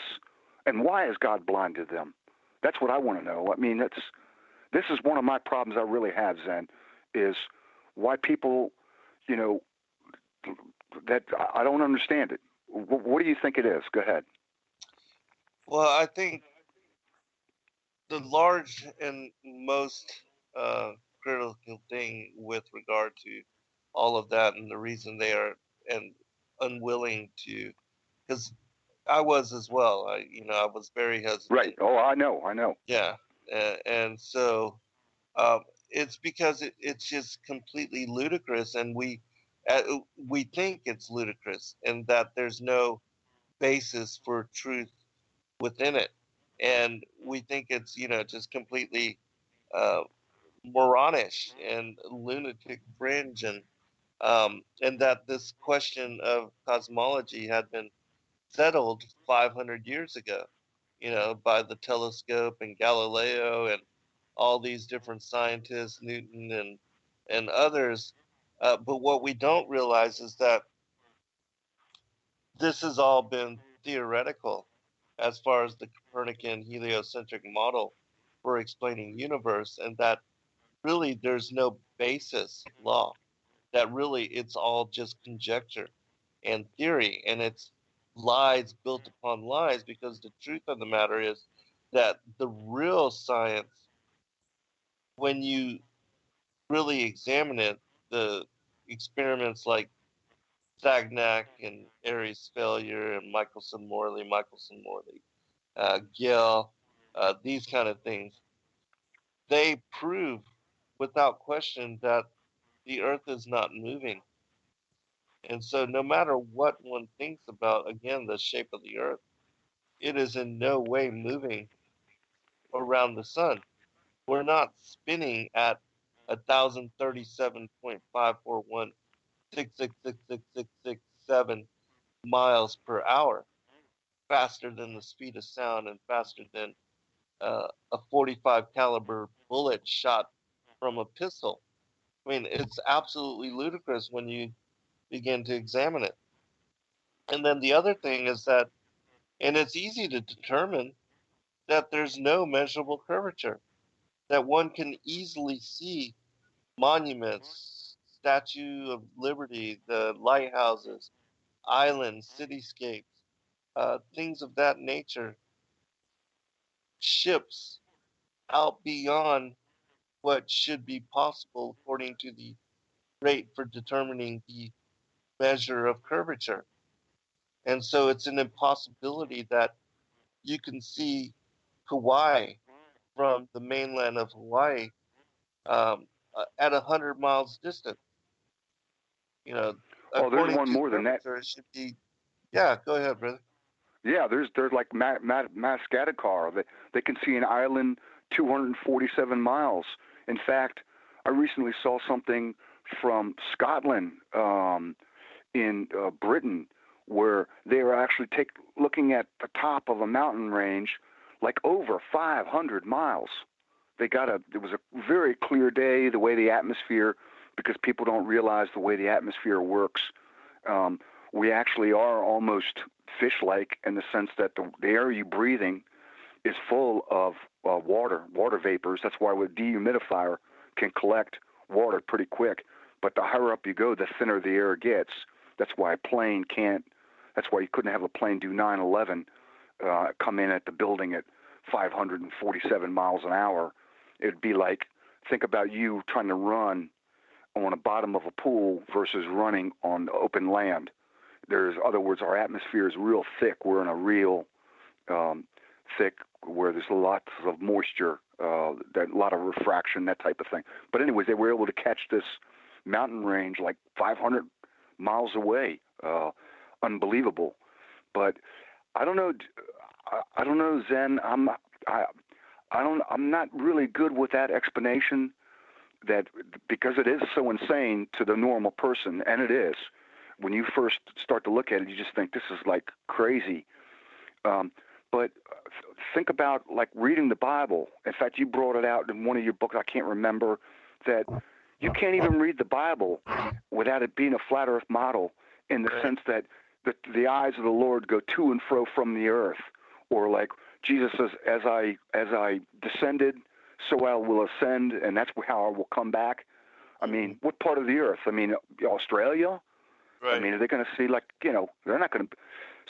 Speaker 5: and why has God blinded them? That's what I want to know. I mean, this is one of my problems I really have, Zen, is why people, that I don't understand it. What do you think it is? Go ahead.
Speaker 4: Well, I think the large and most critical thing with regard to all of that, and the reason they are and unwilling to, because I was as well. I was very hesitant.
Speaker 5: Right. Oh, I know.
Speaker 4: Yeah, and so it's because it's just completely ludicrous, and we think it's ludicrous, and that there's no basis for truth within it, and we think it's just completely uh, moronish and lunatic fringe, and that this question of cosmology had been settled 500 years ago, by the telescope and Galileo and all these different scientists, Newton and others. But what we don't realize is that this has all been theoretical as far as the Copernican heliocentric model for explaining the universe, and that really there's no basis law, that really it's all just conjecture and theory, and it's lies built upon lies, because the truth of the matter is that the real science, when you really examine it, the experiments like Sagnac and Aries failure and Michelson Morley, Gill, these kind of things, they prove without question that the Earth is not moving. And so, no matter what one thinks about, again, the shape of the Earth, it is in no way moving around the sun. We're not spinning at 1,037.541666667 miles per hour, faster than the speed of sound and faster than a 45 caliber bullet shot from a pistol. I mean, it's absolutely ludicrous when you begin to examine it. And then the other thing is that, and it's easy to determine, that there's no measurable curvature, that one can easily see monuments, Statue of Liberty, the lighthouses, islands, cityscapes, things of that nature, ships out beyond what should be possible according to the rate for determining the measure of curvature. And so it's an impossibility that you can see Hawaii from the mainland of Hawaii at 100 miles distance.
Speaker 5: Oh, there's
Speaker 4: According
Speaker 5: one
Speaker 4: to
Speaker 5: more than that.
Speaker 4: curvature, it should be. Yeah, go ahead, brother.
Speaker 5: Yeah, there's like Madagascar. They can see an island 247 miles. In fact, I recently saw something from Scotland, in Britain, where they were actually looking at the top of a mountain range, like over 500 miles. It was a very clear day, the way the atmosphere, because people don't realize the way the atmosphere works. we actually are almost fish-like in the sense that the air you're breathing is full of water vapors. That's why with dehumidifier can collect water pretty quick. But the higher up you go, the thinner the air gets. That's why a plane can't. That's why you couldn't have a plane do 9/11, come in at the building at 547 miles an hour. It'd be like, think about you trying to run on the bottom of a pool versus running on open land. There's other words, our atmosphere is real thick. We're in a real thick where there's lots of moisture, a lot of refraction, that type of thing. But anyways, they were able to catch this mountain range like 500 miles away. Unbelievable. But I don't know. I don't know, Zen. I'm not really good with that explanation. That because it is so insane to the normal person, and it is. When you first start to look at it, you just think this is like crazy. But think about like reading the Bible. In fact, you brought it out in one of your books. I can't remember that you can't even read the Bible without it being a flat Earth model, in the sense that the eyes of the Lord go to and fro from the earth, or like Jesus says, as I descended, so I will ascend, and that's how I will come back. I mean, what part of the earth? I mean, Australia? Right. I mean, are they going to see, like, they're not going to.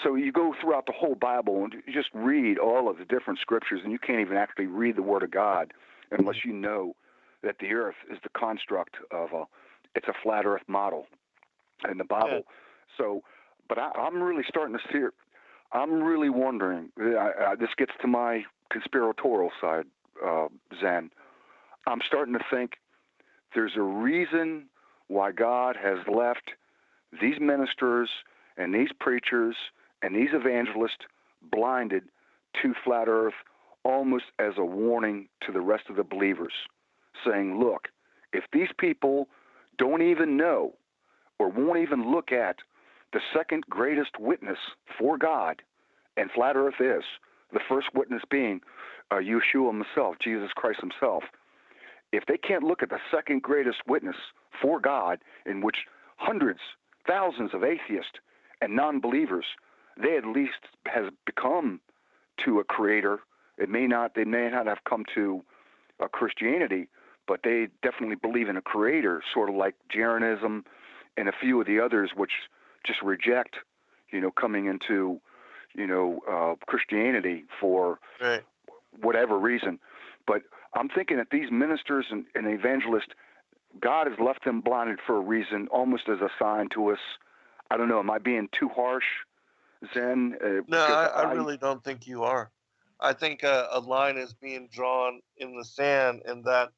Speaker 5: So you go throughout the whole Bible and you just read all of the different scriptures, and you can't even actually read the Word of God unless you know that the earth is the construct of it's a flat earth model in the Bible. Yeah. So, but I'm really starting to see it. I'm really wondering, this gets to my conspiratorial side, Zen. I'm starting to think there's a reason why God has left these ministers and these preachers and these evangelists blinded to flat earth, almost as a warning to the rest of the believers, saying, look, if these people don't even know or won't even look at the second greatest witness for God, and flat earth is, the first witness being Yeshua himself, Jesus Christ himself, if they can't look at the second greatest witness for God, in which hundreds, thousands of atheists and non-believers, they at least has become to a creator. They may not have come to Christianity, but they definitely believe in a creator, sort of like Jeranism and a few of the others, which just reject, coming into, Christianity for whatever reason. But I'm thinking that these ministers and evangelists, God has left them blinded for a reason, almost as a sign to us. I don't know. Am I being too harsh, Zen?
Speaker 4: No, I really don't think you are. I think a line is being drawn in the sand, and that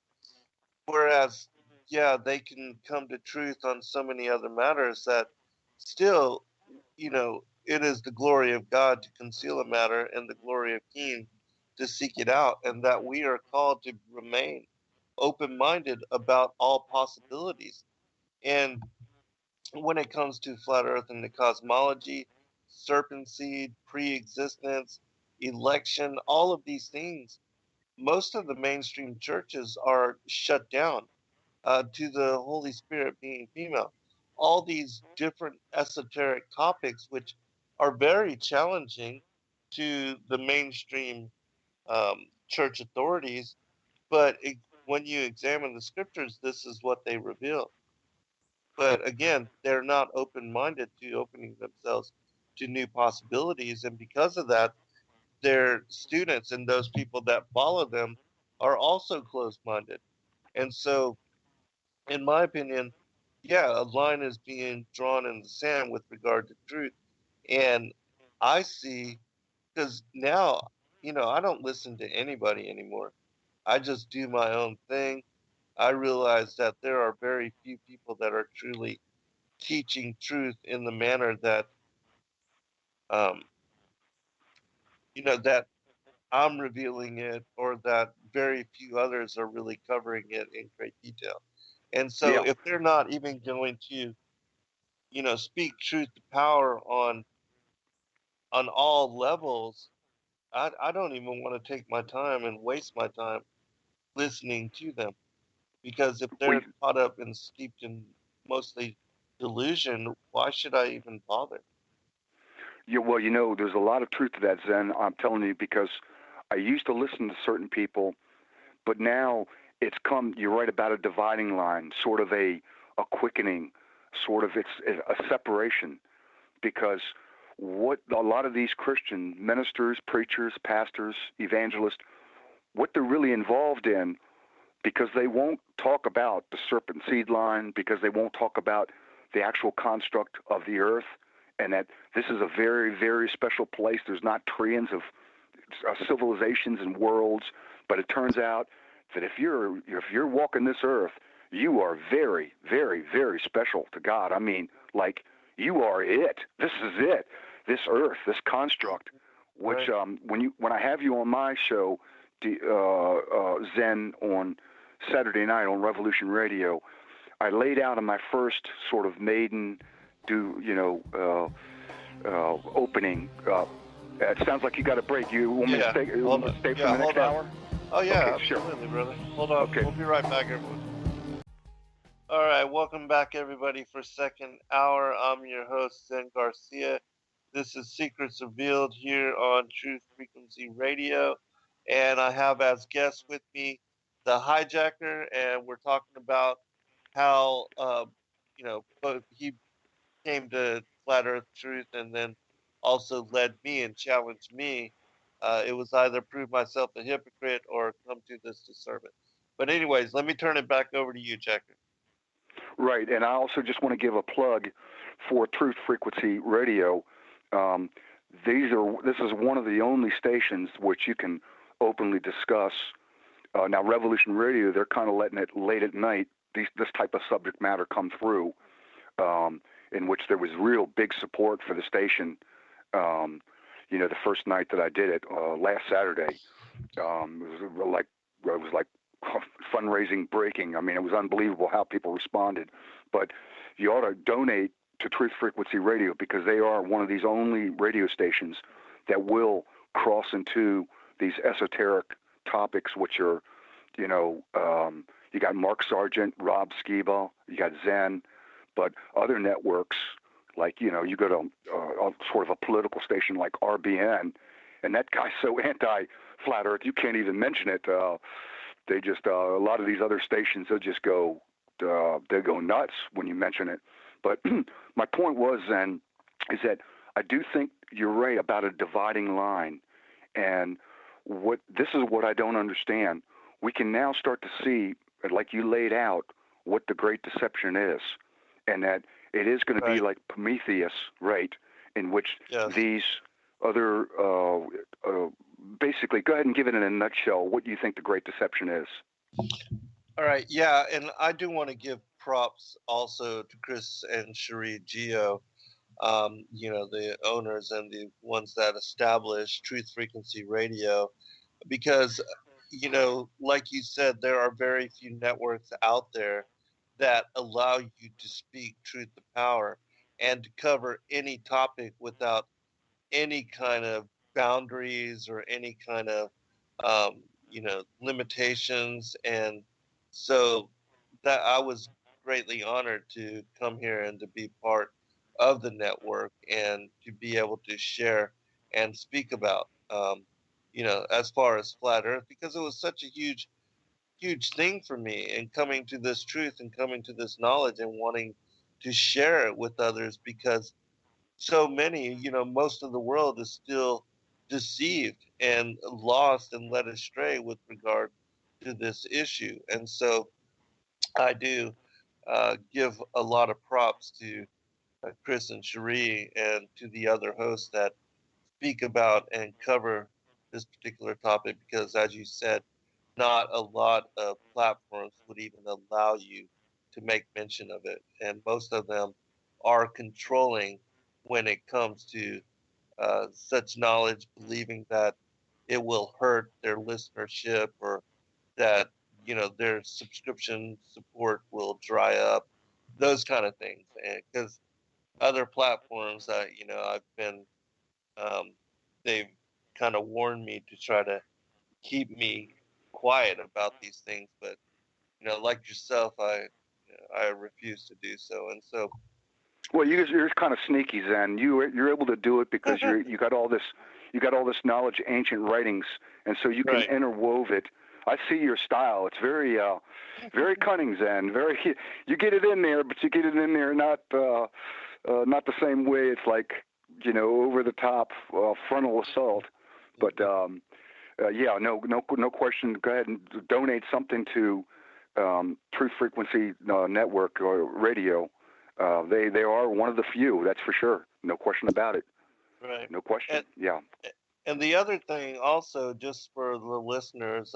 Speaker 4: whereas, they can come to truth on so many other matters, that still, it is the glory of God to conceal a matter and the glory of King to seek it out, and that we are called to remain open-minded about all possibilities. And when it comes to flat earth and the cosmology, serpent seed, pre-existence, election, all of these things, most of the mainstream churches are shut down to the Holy Spirit being female. All these different esoteric topics, which are very challenging to the mainstream church authorities, but when you examine the scriptures, this is what they reveal. But again, they're not open-minded to opening themselves to new possibilities, and because of that, their students and those people that follow them are also closed-minded. And so, in my opinion, a line is being drawn in the sand with regard to truth. And I see, because now, I don't listen to anybody anymore. I just do my own thing. I realize that there are very few people that are truly teaching truth in the manner that, um, that I'm revealing it, or that very few others are really covering it in great detail. And so if they're not even going to, speak truth to power on all levels, I don't even want to take my time and waste my time listening to them, because if they're caught up and steeped in mostly delusion, why should I even bother?
Speaker 5: Yeah, well, there's a lot of truth to that, Zen. I'm telling you, because I used to listen to certain people, but now it's come. You're right about a dividing line, sort of a quickening, sort of it's a separation, because what a lot of these Christian ministers, preachers, pastors, evangelists, what they're really involved in, because they won't talk about the serpent seed line, because they won't talk about the actual construct of the earth, and that this is a very, very special place. There's not trillions of civilizations and worlds, but it turns out that if you're walking this earth, you are very, very, very special to God. I mean, like, you are it. This is it. This earth, this construct, which
Speaker 4: Right.
Speaker 5: when I have you on my show, Zen, on Saturday night on Revolution Radio, I laid out in my first sort of maiden opening. It sounds like you got a break. You want me to stay,
Speaker 4: Hold on.
Speaker 5: stay for
Speaker 4: Yeah,
Speaker 5: the next
Speaker 4: hold on.
Speaker 5: hour?
Speaker 4: Oh yeah,
Speaker 5: Okay, sure.
Speaker 4: absolutely, brother. Hold on.
Speaker 5: Okay.
Speaker 4: We'll be right back, everyone. All right, welcome back, everybody, for second hour. I'm your host, Zen Garcia. This is Secrets Revealed here on Truth Frequency Radio, and I have as guests with me the Hijacker, and we're talking about how both he came to Flat Earth Truth and then also led me and challenged me. It was either prove myself a hypocrite or come to this discernment. But anyways, let me turn it back over to you, Jacker.
Speaker 5: Right, and I also just want to give a plug for Truth Frequency Radio. Um, this is one of the only stations which you can openly discuss. Now, Revolution Radio, they're kind of letting it late at night. This type of subject matter come through, in which there was real big support for the station. The first night that I did it, last Saturday, it was like fundraising breaking. I mean, it was unbelievable how people responded. But you ought to donate to Truth Frequency Radio, because they are one of these only radio stations that will cross into these esoteric topics, which are, you got Mark Sargent, Rob Skiba, you got Zen, but other networks, like, you go to sort of a political station like RBN, and that guy's so anti-flat Earth, you can't even mention it. They just a lot of these other stations, they'll just go they go nuts when you mention it. But my point was then is that I do think you're right about a dividing line, and this is what I don't understand. We can now start to see, like you laid out, what the great deception is, and that it is going to be like Prometheus, right? In which these other basically, go ahead and give it in a nutshell what you think the great deception is.
Speaker 4: All right, yeah, and I do want to give props also to Chris and Cherie Geo, the owners and the ones that established Truth Frequency Radio, because, like you said, there are very few networks out there that allow you to speak truth to power and to cover any topic without any kind of boundaries or any kind of limitations. And so that I was greatly honored to come here and to be part of the network and to be able to share and speak about as far as flat earth, because it was such a huge thing for me, and coming to this truth and coming to this knowledge and wanting to share it with others, because so many, most of the world is still deceived and lost and led astray with regard to this issue. And so I do give a lot of props to Chris and Cherie and to the other hosts that speak about and cover this particular topic, because, as you said, not a lot of platforms would even allow you to make mention of it. And most of them are controlling when it comes to such knowledge, believing that it will hurt their listenership, or that their subscription support will dry up, those kind of things. And because other platforms, I've been, um, they've kind of warned me to try to keep me quiet about these things, but like yourself, I refuse to do so. And so
Speaker 5: Well, you're kind of sneaky, Zen. You're able to do it because you got all this knowledge, ancient writings, and so you can
Speaker 4: Right.
Speaker 5: interwove it. I see your style. It's very cunning, Zen. Very you get it in there, but you get it in there not the same way. It's like over the top frontal assault. But yeah, no question. Go ahead and donate something to Truth Frequency Network or radio. They are one of the few, that's for sure. No question about it.
Speaker 4: Right.
Speaker 5: No question.
Speaker 4: And
Speaker 5: Yeah.
Speaker 4: and the other thing also, just for the listeners,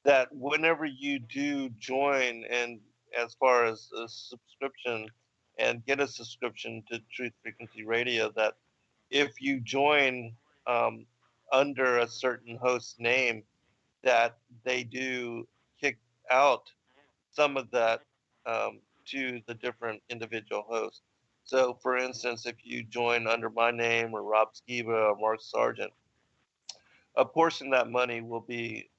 Speaker 4: that whenever you do join, and as far as a subscription and get a subscription to Truth Frequency Radio, that if you join um, under a certain host name, that they do kick out some of that to the different individual hosts. So, for instance, if you join under my name or Rob Skiba or Mark Sargent, a portion of that money will be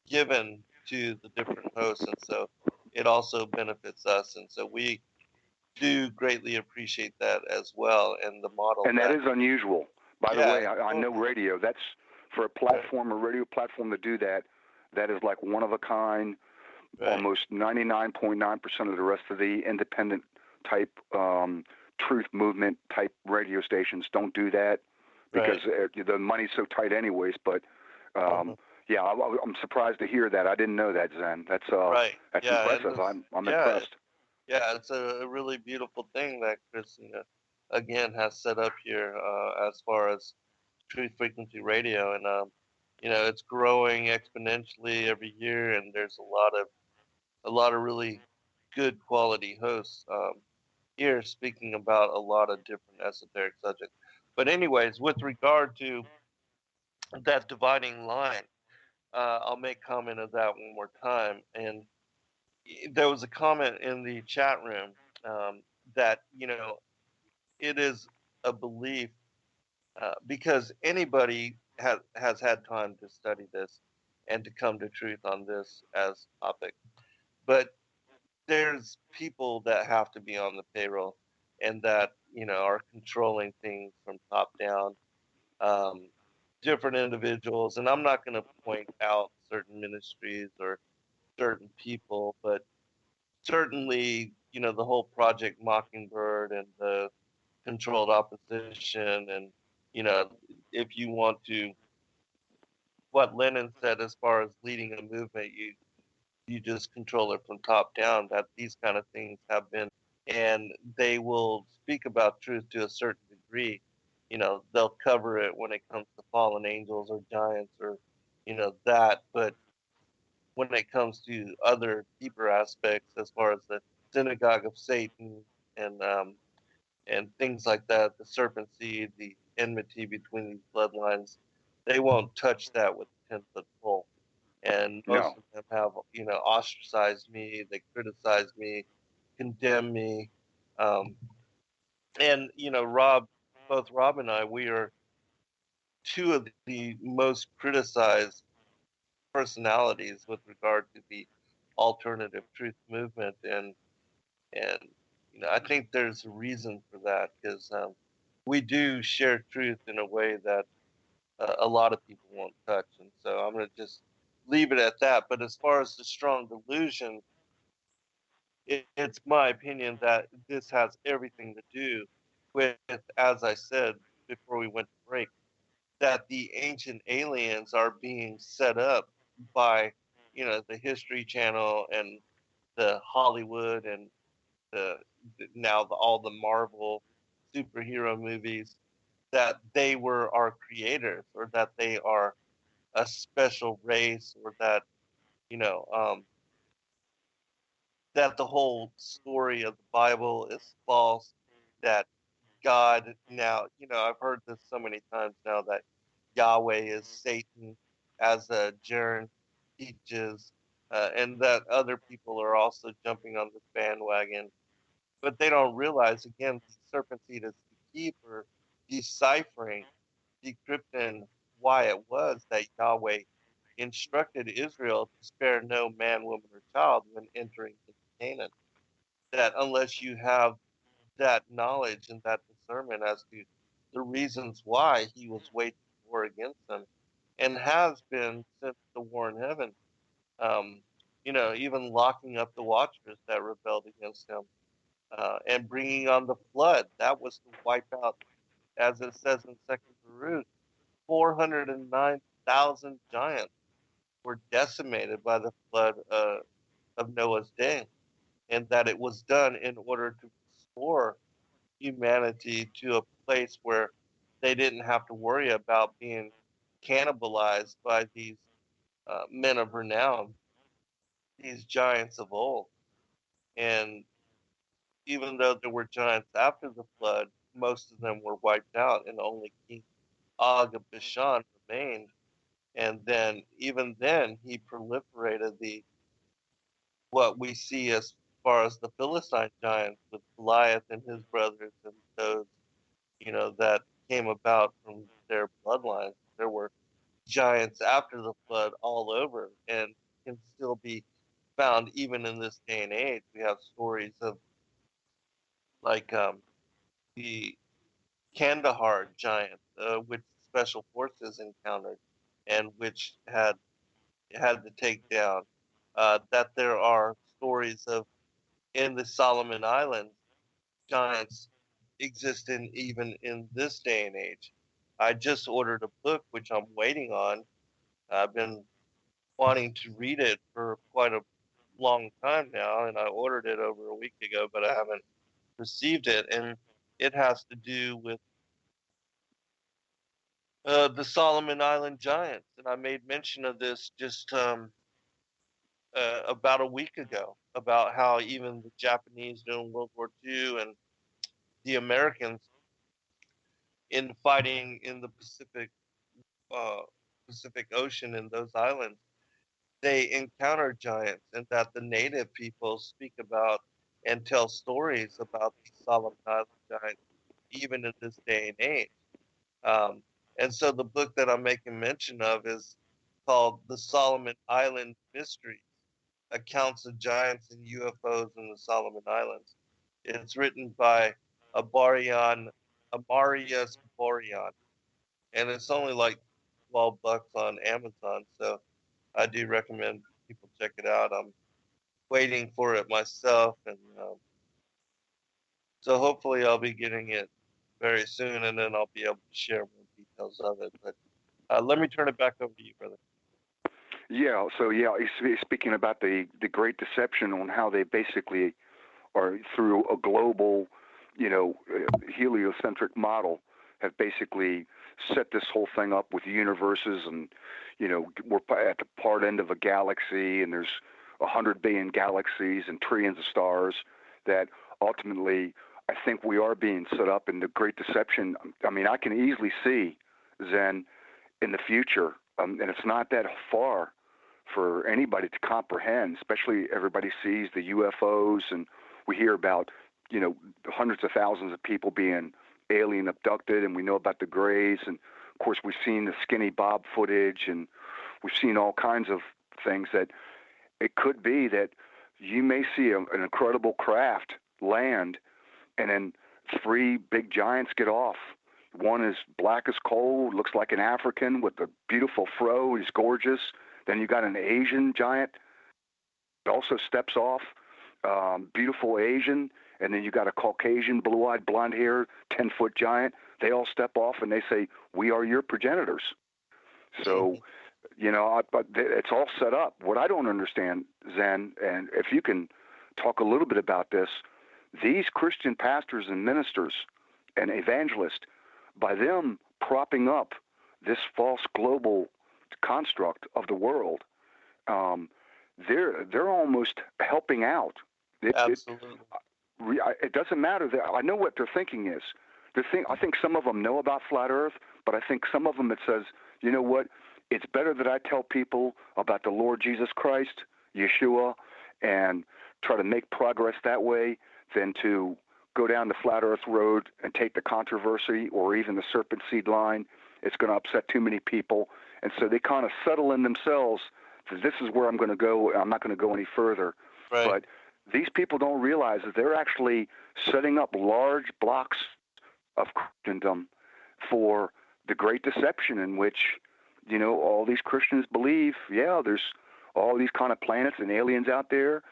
Speaker 4: given to the different hosts, and so it also benefits us, and so we do greatly appreciate that as well. And the model
Speaker 5: And that
Speaker 4: that,
Speaker 5: is unusual. By the
Speaker 4: yeah,
Speaker 5: way, I know radio. That's for a
Speaker 4: right,
Speaker 5: platform, a radio platform to do that. That is like one of a kind.
Speaker 4: right,
Speaker 5: Almost 99.9% of the rest of the independent type truth movement type radio stations don't do that because
Speaker 4: right,
Speaker 5: the money's so tight anyways. But
Speaker 4: uh-huh,
Speaker 5: yeah, I'm surprised to hear that. I didn't know that, Zen.
Speaker 4: right,
Speaker 5: That's
Speaker 4: yeah, and
Speaker 5: impressive.
Speaker 4: this,
Speaker 5: I'm
Speaker 4: yeah,
Speaker 5: impressed.
Speaker 4: yeah, it's a really beautiful thing that Christina again has set up here as far as Truth Frequency Radio, and it's growing exponentially every year, and there's a lot of really good quality hosts here speaking about a lot of different esoteric subjects. But anyways, with regard to that dividing line, I'll make comment of that one more time. And there was a comment in the chat room that it is a belief because anybody has had time to study this and to come to truth on this as topic. But there's people that have to be on the payroll and that are controlling things from top down, um, different individuals, and I'm not going to point out certain ministries or certain people, but certainly the whole Project Mockingbird and the controlled opposition, and you know if you want to, what Lenin said as far as leading a movement, you just control it from top down. That these kind of things have been, and they will speak about truth to a certain degree. They'll cover it when it comes to fallen angels or giants or that, but when it comes to other deeper aspects, as far as the synagogue of Satan and things like that, the serpent seed, the enmity between these bloodlines, they won't touch that with a 10-foot pole. And most
Speaker 5: No,
Speaker 4: of them have ostracized me, they criticize me, condemn me, um, and both Rob and I, we are two of the most criticized personalities with regard to the alternative truth movement, and I think there's a reason for that, because we do share truth in a way that a lot of people won't touch, and so I'm going to just leave it at that. But as far as the strong delusion, it's my opinion that this has everything to do with, as I said before we went to break, that the ancient aliens are being set up by the History Channel and the Hollywood and now all the Marvel superhero movies, that they were our creators, or that they are a special race, or that you know um, that the whole story of the Bible is false. That God now, I've heard this so many times now, that Yahweh is Satan, as Jern teaches, and that other people are also jumping on this bandwagon. But they don't realize, again, the serpent seed is the key for deciphering, decrypting why it was that Yahweh instructed Israel to spare no man, woman, or child when entering into Canaan. That unless you have that knowledge and that discernment as to the reasons why he was waging war against them, and has been since the war in heaven. Um, even locking up the watchers that rebelled against him, and bringing on the flood. That was to wipe out, as it says in Second Baruch, 409,000 giants were decimated by the flood of Noah's day, and that it was done in order to restore humanity to a place where they didn't have to worry about being cannibalized by these men of renown, these giants of old. And even though there were giants after the flood, most of them were wiped out, and only King Og of Bashan remained. And then, even then, he proliferated the what we see as far as the Philistine giants with Goliath and his brothers, and those that came about from their bloodlines. There were giants after the flood all over, and can still be found even in this day and age. We have stories of like the Kandahar giant, which special forces encountered, and which had to take down. That there are stories of in the Solomon Islands, giants existing even in this day and age. I just ordered a book which I'm waiting on. I've been wanting to read it for quite a long time now, and I ordered it over a week ago, but I haven't received it. And it has to do with the Solomon Island giants, and I made mention of this just about a week ago about how even the Japanese during World War II and the Americans in fighting in the uh, Pacific Ocean in those islands, they encounter giants, and that the native people speak about and tell stories about these Solomon Island giants, even in this day and age. Um, and so the book that I'm making mention of is called The Solomon Island Mysteries, Accounts of Giants and UFOs in the Solomon Islands. It's written by Amarius Borian, and it's only like $12 on Amazon. So I do recommend people check it out. I'm waiting for it myself, and so hopefully I'll be getting it very soon, and then I'll be able to share more details of it. But let me turn it back over to you, brother.
Speaker 5: Yeah. So he's speaking about the Great Deception, on how they basically are, through a global, heliocentric model, have basically set this whole thing up with universes, and we're at the part end of a galaxy, and there's 100 billion galaxies and trillions of stars. That ultimately, I think we are being set up in the Great Deception. I mean, I can easily see Zen in the future, and it's not that far for anybody to comprehend. Especially, everybody sees the UFOs, and we hear about hundreds of thousands of people being alien abducted, and we know about the Greys, and of course we've seen the Skinny Bob footage, and we've seen all kinds of things. That it could be that you may see an incredible craft land, and then 3 big giants get off. One is black as coal, looks like an African with a beautiful fro. He's gorgeous. Then you got an Asian giant, also steps off, beautiful Asian. And then you got a Caucasian, blue-eyed, blonde-haired, 10-foot giant. They all step off, and they say, "We are your progenitors." So, but it's all set up. What I don't understand, Zen, and if you can talk a little bit about this, these Christian pastors and ministers and evangelists, by them propping up this false global construct of the world, they're almost helping out.
Speaker 4: Absolutely.
Speaker 5: It doesn't matter. I know what their thinking is. I think some of them know about flat Earth, but I think some of them, it says, you know what? It's better that I tell people about the Lord Jesus Christ, Yeshua, and try to make progress that way, than to go down the flat Earth road and take the controversy or even the serpent seed line. It's going to upset too many people. And so they kind of settle in themselves that this is where I'm going to go. I'm not going to go any further.
Speaker 4: Right.
Speaker 5: But these people don't realize that they're actually setting up large blocks of Christendom for the Great Deception, in which, all these Christians believe, there's all these kind of planets and aliens out there,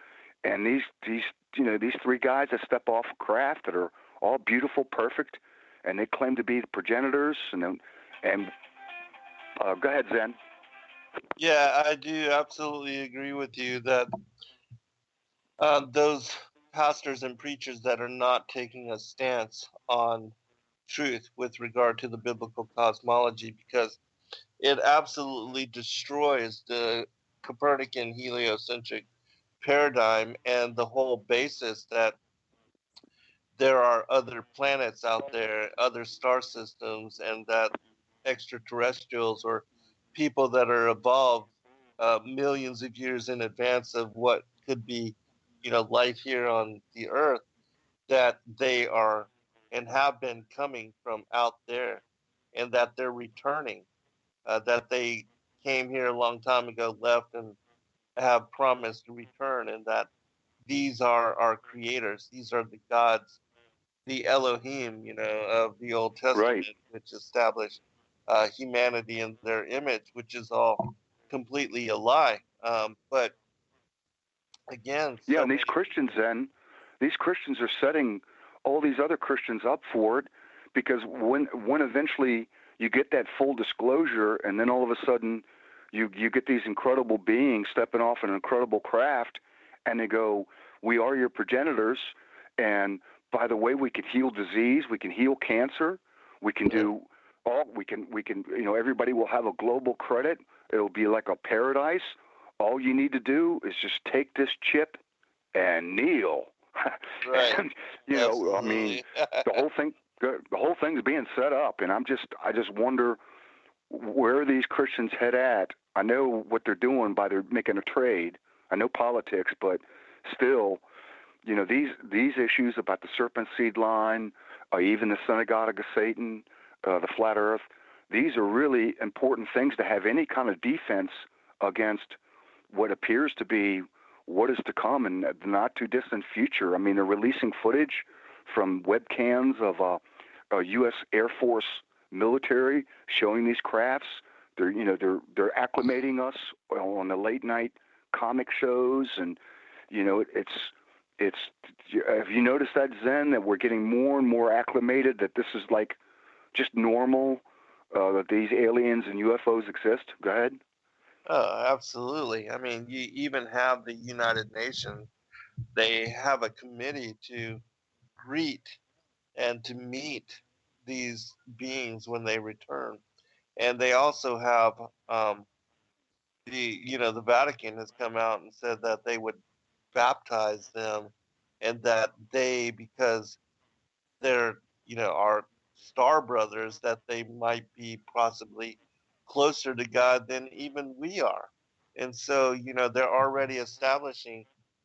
Speaker 5: and these three guys that step off a craft that are all beautiful, perfect, and they claim to be the progenitors. And go ahead, Zen.
Speaker 4: Yeah, I do absolutely agree with you that those pastors and preachers that are not taking a stance on truth with regard to the biblical cosmology, because it absolutely destroys the Copernican heliocentric paradigm and the whole basis that there are other planets out there, other star systems, and that extraterrestrials or people that are evolved millions of years in advance of what could be, life here on the Earth, that they are and have been coming from out there, and that they're returning, that they came here a long time ago, left, and have promised to return, and that these are our creators, these are the gods, the Elohim, of the Old Testament,
Speaker 5: Right.
Speaker 4: which established humanity in their image, which is all completely a lie. But again,
Speaker 5: Yeah,
Speaker 4: so
Speaker 5: and
Speaker 4: many.
Speaker 5: these Christians are setting all these other Christians up for it, because when eventually you get that full disclosure, and then all of a sudden you get these incredible beings stepping off an incredible craft, and they go, "We are your progenitors, and by the way, we can heal disease, we can heal cancer, we can do everybody will have a global credit. It'll be like a paradise. All you need to do is just take this chip and kneel."
Speaker 4: Right.
Speaker 5: And I mean,
Speaker 4: Absolutely.
Speaker 5: the whole thing's being set up, and I just wonder where these Christians head at. I know what they're doing by they're making a trade. I know politics, but still, these issues about the serpent seed line, even the synagogue of Satan, the flat Earth. These are really important things to have any kind of defense against what appears to be what is to come in the not too distant future. I mean, they're releasing footage from webcams of a U.S. Air Force military showing these crafts. They're acclimating us on the late night comic shows, and it's. Have you noticed that, Zen, that we're getting more and more acclimated that this is like just normal, that these aliens and UFOs exist? Go ahead.
Speaker 4: Oh, absolutely. I mean, you even have the United Nations. They have a committee to greet and to meet these beings when they return, and they also have the Vatican has come out and said that they would baptize them, and that they, because they're our star brothers, that they might be possibly closer to God than even we are. And so they're already establishing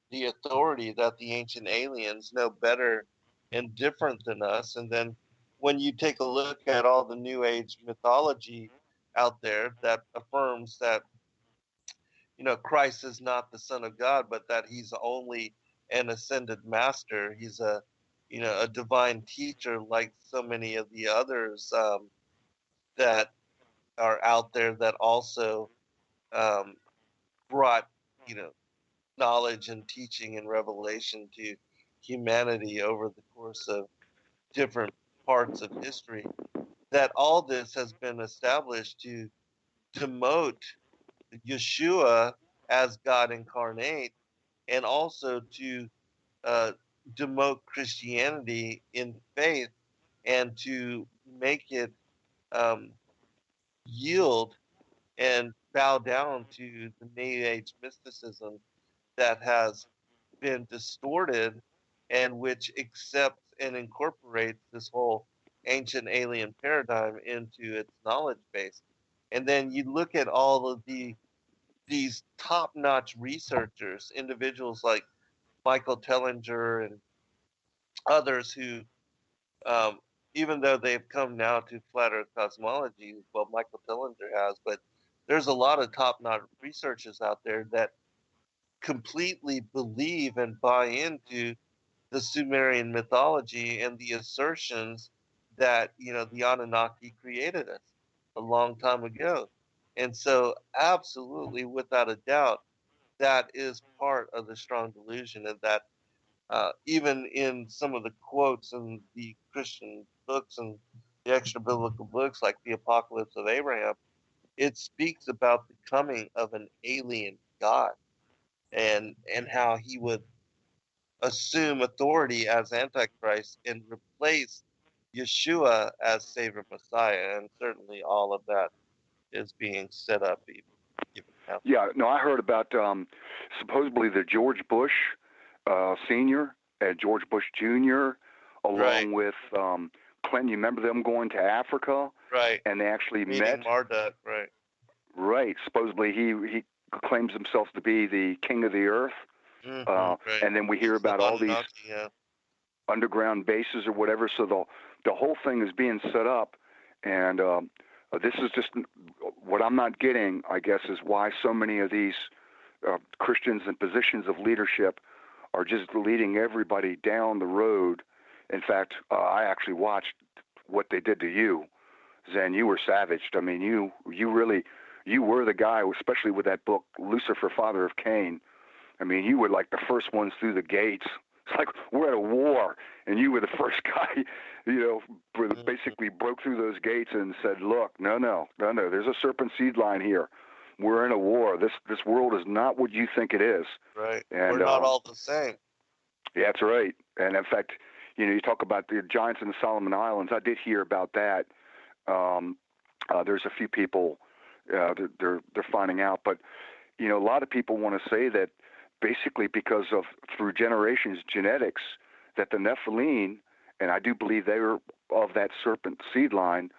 Speaker 4: the authority that the ancient aliens know better and different than us. And then when you take a look at all the new age mythology out there that affirms that Christ is not the Son of God, but that he's only an ascended master. He's a divine teacher, like so many of the others that are out there that also um, brought, you know, knowledge and teaching and revelation to humanity over the course of different parts of history. That all this has been established to demote Yeshua as God incarnate, and also to uh, demote Christianity in faith, and to make it um, yield and bow down to the New Age mysticism that has been distorted, and which accepts and incorporates this whole ancient alien paradigm into its knowledge base. And then you look at all of these top-notch researchers, individuals like Michael Tellinger and others who, um, even though they've come now to flat Earth cosmology, well, Michael Tellinger has, but there's a lot of top-notch researchers out there that completely believe and buy into the Sumerian mythology and the assertions that, the Anunnaki created us a long time ago. And so, absolutely, without a doubt, that is part of the strong delusion, and that even in some of the quotes in the Christian books and the extra biblical books like the Apocalypse of Abraham, it speaks about the coming of an alien God, and how he would assume authority as Antichrist and replace Yeshua as Savior Messiah. And certainly all of that is being set up even now.
Speaker 5: Yeah, no, I heard about supposedly the George Bush Senior and George Bush Jr. along
Speaker 4: Right.
Speaker 5: with Clinton. You remember them going to Africa?
Speaker 4: Right.
Speaker 5: And they actually
Speaker 4: Meeting
Speaker 5: met.
Speaker 4: Marduk, right.
Speaker 5: Right. Supposedly he claims himself to be the king of the earth.
Speaker 4: Right.
Speaker 5: And then we hear
Speaker 4: He's
Speaker 5: about all these underground bases or whatever. So the whole thing is being set up, and this is just what I'm not getting, I guess, is why so many of these Christians in positions of leadership are just leading everybody down the road. In fact, I actually watched what they did to you, Zen. You were savaged. I mean, you were the guy, especially with that book, Lucifer, Father of Cain. I mean, you were like the first ones through the gates. It's like we're at a war, and you were the first guy, basically broke through those gates and said, look, no, there's a serpent seed line here. We're in a war. This world is not what you think it is.
Speaker 4: Right.
Speaker 5: And,
Speaker 4: we're not all the same.
Speaker 5: Yeah, that's right. And in fact, you talk about the giants in the Solomon Islands. I did hear about that. There's a few people they're finding out, but a lot of people want to say that basically because of through generations genetics that the Nephilim, and I do believe they were of that serpent seed line,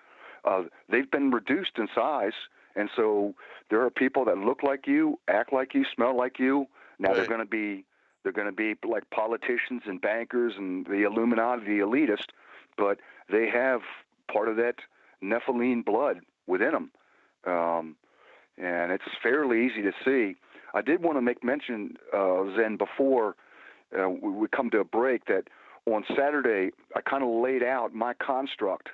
Speaker 5: they've been reduced in size, and so there are people that look like you, act like you, smell like you. Now
Speaker 4: Right.
Speaker 5: they're going to be like politicians and bankers and the Illuminati, the elitist, but they have part of that Nephilim blood within them, and it's fairly easy to see. I did want to make mention, Zen, before we come to a break, that on Saturday I kind of laid out my construct,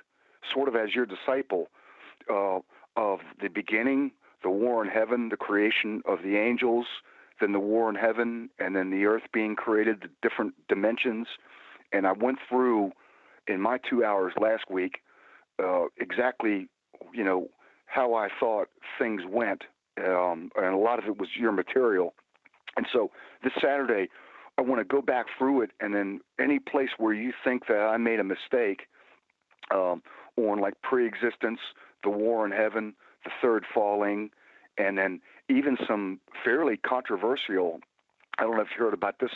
Speaker 5: sort of as your disciple, of the beginning, the war in heaven, the creation of the angels, then the war in heaven, and then the earth being created, the different dimensions. And I went through in my 2 hours last week exactly, how I thought things went. And a lot of it was your material. And so this Saturday, I want to go back through it, and then any place where you think that I made a mistake on like pre-existence, the war in heaven, the third falling, and then even some fairly controversial, I don't know if you heard about this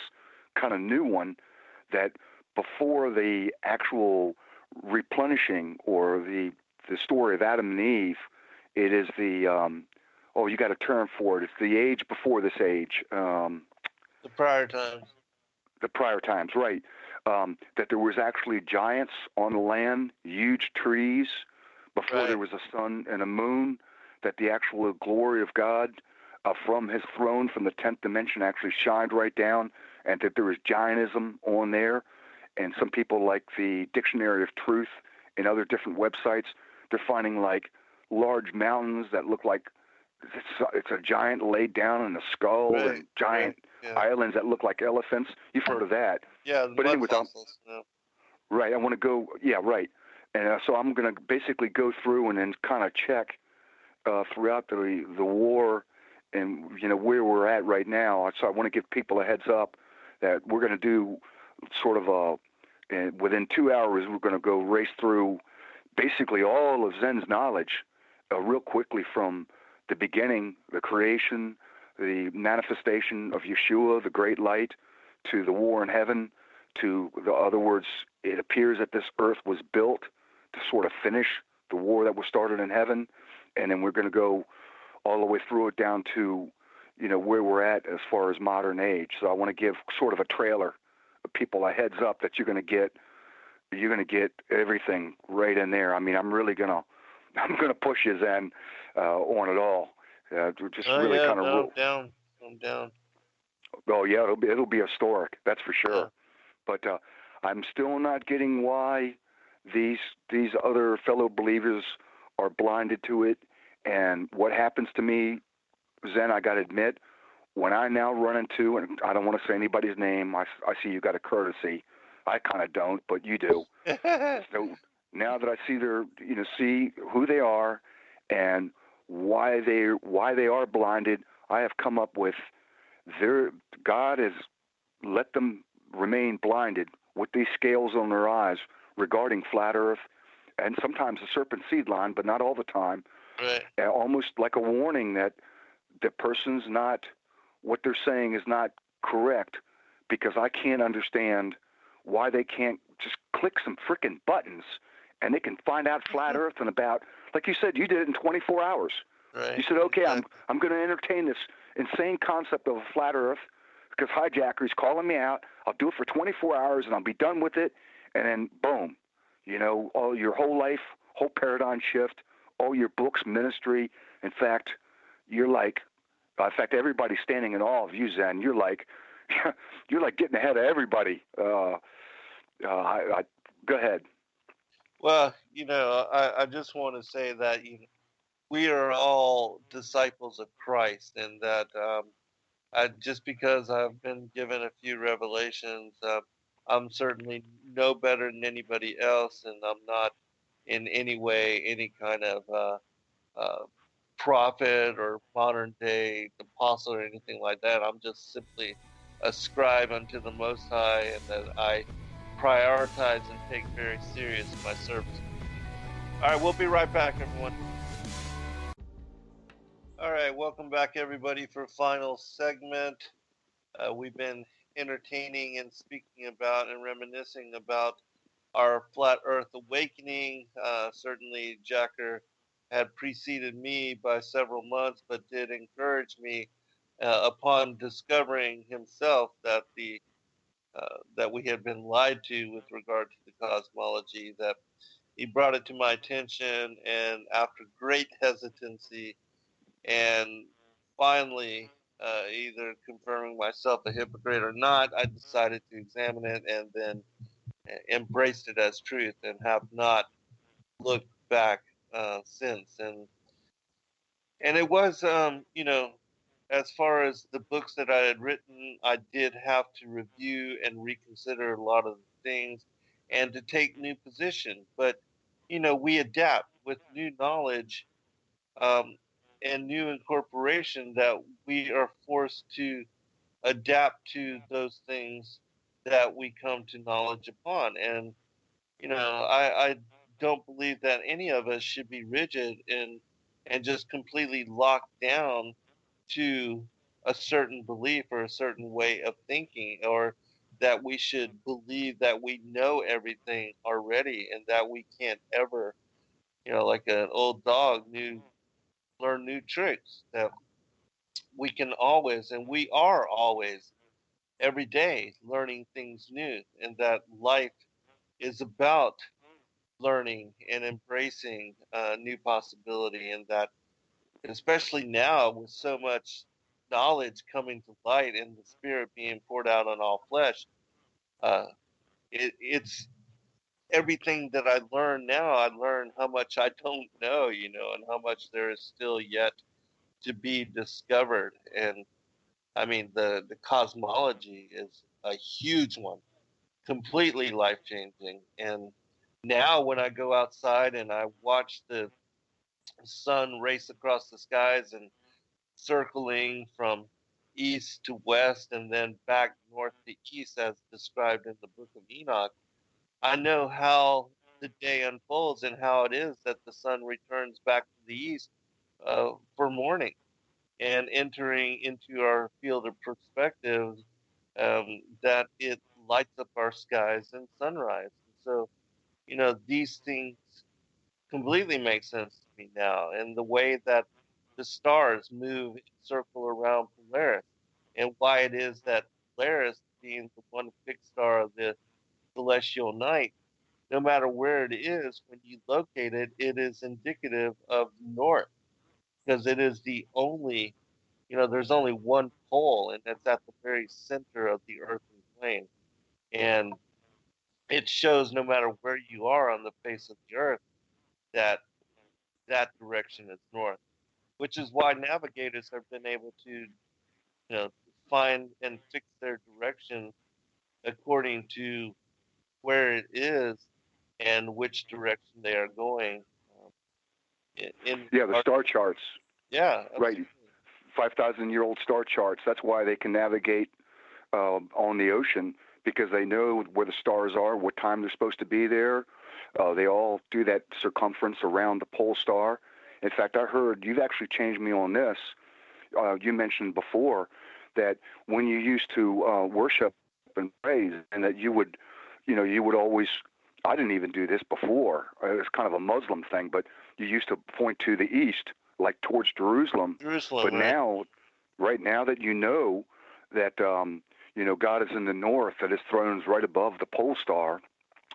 Speaker 5: kind of new one, that before the actual replenishing or the story of Adam and Eve, it is the you got a term for it. It's the age before this age.
Speaker 4: The prior times.
Speaker 5: The prior times, right. That there was actually giants on the land, huge trees, before
Speaker 4: Right.
Speaker 5: there was a sun and a moon, that the actual glory of God from his throne, from the 10th dimension, actually shined right down, and that there was giantism on there. And some people, like the Dictionary of Truth and other different websites, they're finding like large mountains that look like it's a giant laid down in a skull,
Speaker 4: Right.
Speaker 5: and giant
Speaker 4: Yeah.
Speaker 5: islands that look like elephants. You've heard of that.
Speaker 4: Yeah, the
Speaker 5: But
Speaker 4: mud
Speaker 5: anyways,
Speaker 4: fossils.
Speaker 5: Right, I want to go, yeah, right. And so I'm going to basically go through and then kind of check throughout the war and, where we're at right now. So I want to give people a heads up that we're going to do sort of within 2 hours, we're going to go race through basically all of Zen's knowledge real quickly, from the beginning, the creation, the manifestation of Yeshua, the great light, to the war in heaven, to the other words, it appears that this earth was built to sort of finish the war that was started in heaven. And then we're going to go all the way through it down to, where we're at as far as modern age. So I want to give sort of a trailer, people a heads up that you're going to get everything right in there. I mean, I'm going to push you, Zen, on it all. Just really kind of
Speaker 4: I'm down.
Speaker 5: Oh yeah, it'll be historic. That's for
Speaker 4: Yeah.
Speaker 5: sure. But I'm still not getting why these other fellow believers are blinded to it. And what happens to me, Zen, I got to admit, when I now run into, and I don't want to say anybody's name, I see you got a courtesy. I kind of don't, but you do. So now that I see see who they are and why they are blinded, I have come up with their God has let them remain blinded with these scales on their eyes regarding flat Earth and sometimes the serpent seed line, but not all the time.
Speaker 4: Right.
Speaker 5: Almost like a warning that the person's not, what they're saying is not correct, because I can't understand why they can't just click some freaking buttons and they can find out flat Earth in about, like you said, you did it in 24 hours.
Speaker 4: Right.
Speaker 5: You said, okay,
Speaker 4: Exactly.
Speaker 5: I'm going to entertain this insane concept of a flat Earth because Hijacker is calling me out. I'll do it for 24 hours and I'll be done with it. And then boom, all your whole life, whole paradigm shift, all your books, ministry. In fact, everybody's standing in awe of you, Zen. You're like getting ahead of everybody. Go ahead.
Speaker 4: Well, I just want to say that we are all disciples of Christ, and that just because I've been given a few revelations, I'm certainly no better than anybody else, and I'm not in any way any kind of uh, prophet or modern day apostle or anything like that. I'm just simply a scribe unto the Most High, and that I prioritize and take very serious my service. All right, we'll be right back, everyone. All right, welcome back, everybody, for final segment. We've been entertaining and speaking about and reminiscing about our flat Earth awakening. Certainly, Jacker had preceded me by several months, but did encourage me upon discovering himself that that we had been lied to with regard to the cosmology. That he brought it to my attention, and after great hesitancy, and finally, either confirming myself a hypocrite or not, I decided to examine it and then embraced it as truth and have not looked back since. And it was, as far as the books that I had written, I did have to review and reconsider a lot of the things and to take new position. But we adapt with new knowledge um, and new incorporation, that we are forced to adapt to those things that we come to knowledge upon. And I don't believe that any of us should be rigid and just completely locked down to a certain belief or a certain way of thinking, or that we should believe that we know everything already and that we can't ever, like an old dog, learn new tricks. That we can always, and we are always, every day learning things new, and that life is about learning and embracing new possibility, and that especially now with so much knowledge coming to light and the spirit being poured out on all flesh, uh, it's everything that I learn now. I learn how much I don't know, and how much there is still yet to be discovered. And I mean, the cosmology is a huge one, completely life changing. And now when I go outside and I watch the sun race across the skies and circling from east to west and then back north to east as described in the book of Enoch, I know how the day unfolds and how it is that the sun returns back to the east for morning and entering into our field of perspective, that it lights up our skies and sunrise. And so, these things completely make sense to me now. And the way that the stars move in circle around Polaris, and why it is that Polaris, being the one fixed star of the celestial night, no matter where it is, when you locate it, it is indicative of north, because it is the only there's only one pole, and that's at the very center of the earthly plane. And it shows no matter where you are on the face of the earth that that direction is north, which is why navigators have been able to, find and fix their direction according to where it is and which direction they are going.
Speaker 5: Yeah, the star charts.
Speaker 4: Yeah,
Speaker 5: right. 5,000-year-old star charts. That's why they can navigate on the ocean, because they know where the stars are, what time they're supposed to be there. They all do that circumference around the pole star. In fact, I heard you've actually changed me on this. You mentioned before that when you used to worship and praise, and that you would always. I didn't even do this before. It was kind of a Muslim thing, but you used to point to the east, like towards Jerusalem.
Speaker 4: Jerusalem,
Speaker 5: but
Speaker 4: right.
Speaker 5: now, right now that you know that God is in the north, that His throne is right above the pole star.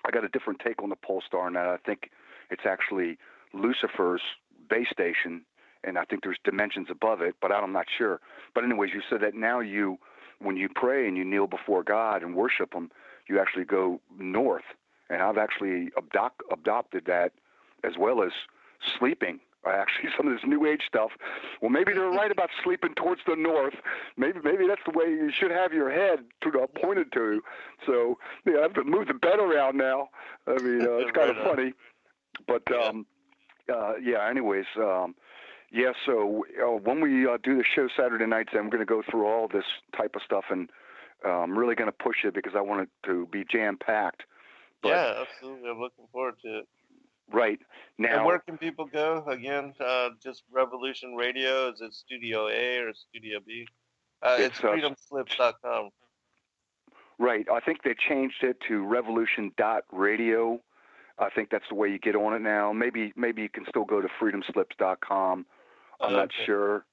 Speaker 5: I got a different take on the pole star now. I think it's actually Lucifer's base station, and I think there's dimensions above it, but I'm not sure. But anyways, you said that now when you pray and you kneel before God and worship Him, you actually go north. And I've actually adopted that, as well as sleeping. Actually, some of this New Age stuff. Well, maybe they're right about sleeping towards the north. Maybe that's the way you should have your head pointed to. So I have to move the bed around now. I mean, it's kind of funny. But anyways, So when we do the show Saturday nights, I'm going to go through all this type of stuff, and I'm really going to push it because I want it to be jam packed.
Speaker 4: Yeah, absolutely. I'm looking forward to it.
Speaker 5: Right. Now,
Speaker 4: and where can people go? Again, just Revolution Radio. Is it Studio A or Studio B? It's freedomslips.com.
Speaker 5: Right. I think they changed it to revolution.radio. I think that's the way you get on it now. Maybe you can still go to freedomslips.com. I'm not sure.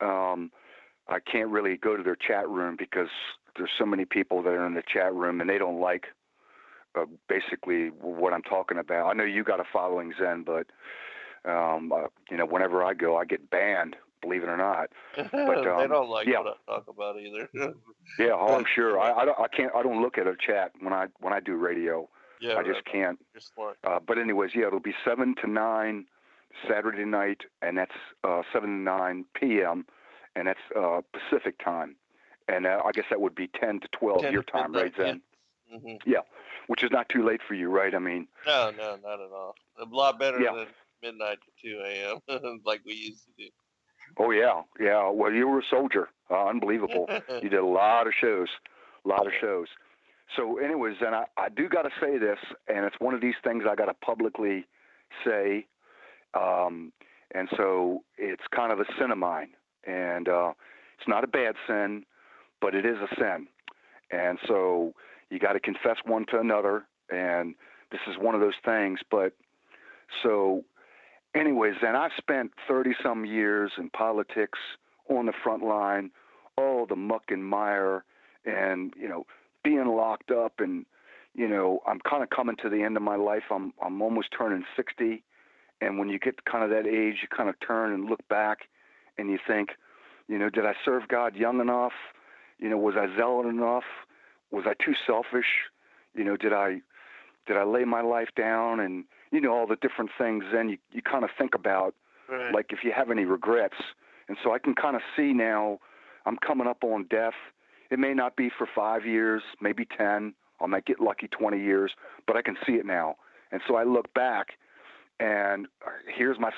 Speaker 5: I can't really go to their chat room because there's so many people that are in the chat room, and they don't like basically what I'm talking about. I know you got a following, Zen, but whenever I go, I get banned. Believe it or not. But
Speaker 4: they don't like what I talk about either.
Speaker 5: Yeah, I'm sure. I don't look at a chat when I do radio.
Speaker 4: Yeah,
Speaker 5: I just can't.
Speaker 4: You're smart.
Speaker 5: But anyways, it'll be 7 to 9 Saturday night, and that's 7 to 9 p.m. and that's Pacific time, and I guess that would be 10 to 12 your time, right, Zen?
Speaker 4: Yeah. Mm-hmm.
Speaker 5: Yeah, which is not too late for you, right? I mean,
Speaker 4: no, not at all. A lot better than midnight to 2 a.m. like we used to do.
Speaker 5: Oh yeah. Well, you were a soldier. Unbelievable. You did a lot of shows, shows. So, anyways, and I do got to say this, and it's one of these things I got to publicly say, and so it's kind of a sin of mine, and it's not a bad sin, but it is a sin, and so you got to confess one to another, and this is one of those things. But so, anyways, and I've spent 30-some years in politics on the front line, all the muck and mire, and being locked up, and I'm kind of coming to the end of my life. I'm almost turning 60, and when you get kind of that age, you kind of turn and look back, and you think, did I serve God young enough? Was I zealot enough? Was I too selfish? Did I lay my life down? And all the different things. Then you kind of think about, like, if you have any regrets. And so I can kind of see now, I'm coming up on death. It may not be for 5 years, maybe 10. I might get lucky 20 years, but I can see it now. And so I look back, and here's my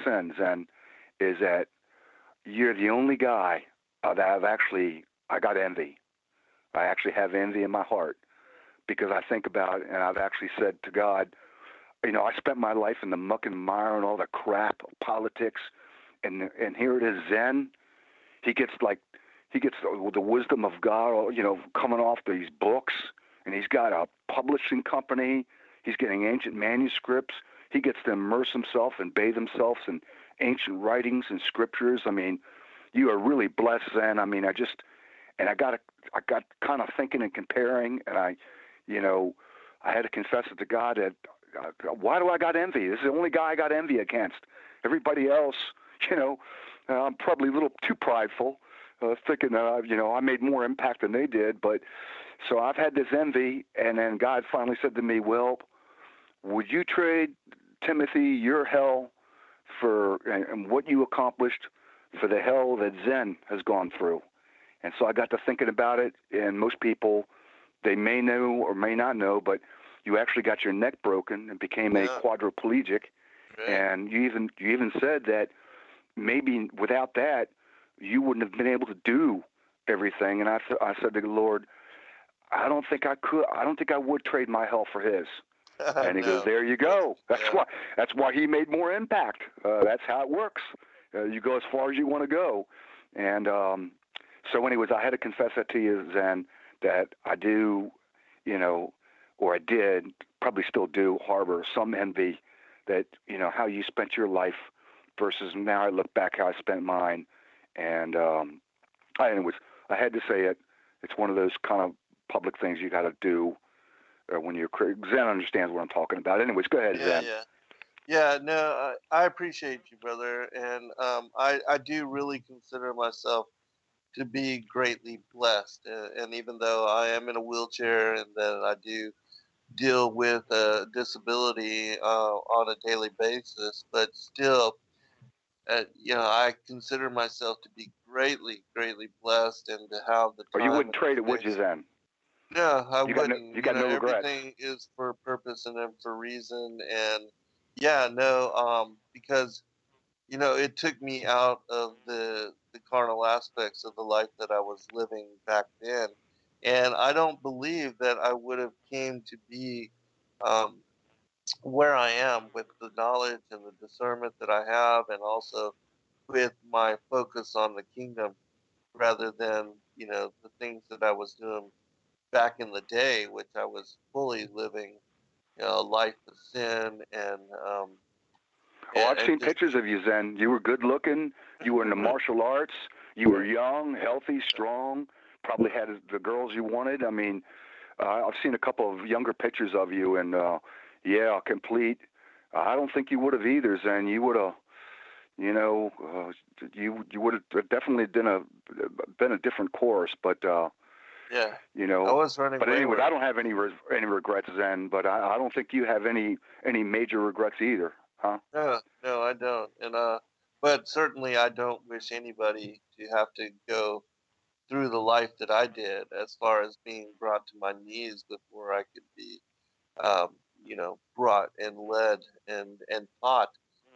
Speaker 5: sins, and is that you're the only guy that I got envy. I actually have envy in my heart, because I think about it, and I've actually said to God, I spent my life in the muck and mire and all the crap of politics, and here it is, Zen. He gets the wisdom of God, coming off these books, and he's got a publishing company. He's getting ancient manuscripts. He gets to immerse himself and bathe himself in ancient writings and scriptures. I mean, you are really blessed, Zen. I mean, I got kind of thinking and comparing, and I had to confess it to God that why do I got envy? This is the only guy I got envy against. Everybody else, I'm probably a little too prideful, thinking that I made more impact than they did. But so I've had this envy, and then God finally said to me, "Well, would you trade Timothy your hell for and what you accomplished for the hell that Zen has gone through?" And so I got to thinking about it, and most people, they may know or may not know, but you actually got your neck broken and became a quadriplegic,
Speaker 4: Right.
Speaker 5: and you even said that maybe without that you wouldn't have been able to do everything. And I said to the Lord, I don't think I could. I don't think I would trade my hell for His. And He goes, "There you go. That's why He made more impact. That's how it works. You go as far as you want to go." And so, anyways, I had to confess that to you, Zen, that I do, or I did, probably still do, harbor some envy that how you spent your life versus now I look back how I spent mine. And anyways, I had to say it. It's one of those kind of public things you got to do when you're Zen understands what I'm talking about. Anyways, go ahead, Zen.
Speaker 4: Yeah. No, I appreciate you, brother, and I do really consider myself to be greatly blessed. And even though I am in a wheelchair and that I do deal with a disability on a daily basis, but still, I consider myself to be greatly, greatly blessed and to have the
Speaker 5: Or
Speaker 4: time.
Speaker 5: you wouldn't
Speaker 4: and
Speaker 5: trade it,
Speaker 4: the
Speaker 5: would you,
Speaker 4: space.
Speaker 5: Zen?
Speaker 4: No, I wouldn't.
Speaker 5: You got no regrets.
Speaker 4: Everything is for purpose and then for reason. And because it took me out of the carnal aspects of the life that I was living back then, and I don't believe that I would have came to be um, where I am with the knowledge and the discernment that I have, and also with my focus on the kingdom rather than the things that I was doing back in the day, which I was fully living a life of sin
Speaker 5: Oh, I've
Speaker 4: and
Speaker 5: seen
Speaker 4: just
Speaker 5: pictures of you, Zen. You were good looking. You were in the martial arts. You were young, healthy, strong. Probably had the girls you wanted. I mean, I've seen a couple of younger pictures of you, and complete. I don't think you would have either, Zen. You would have, you would have definitely been a different course, but.
Speaker 4: yeah. I was running.
Speaker 5: But
Speaker 4: wayward.
Speaker 5: anyway, I don't have any regrets, Zen. But I don't think you have any major regrets either, huh?
Speaker 4: No, I don't. And but certainly I don't wish anybody to have to go through the life that I did, as far as being brought to my knees before I could be, um, brought and led and taught,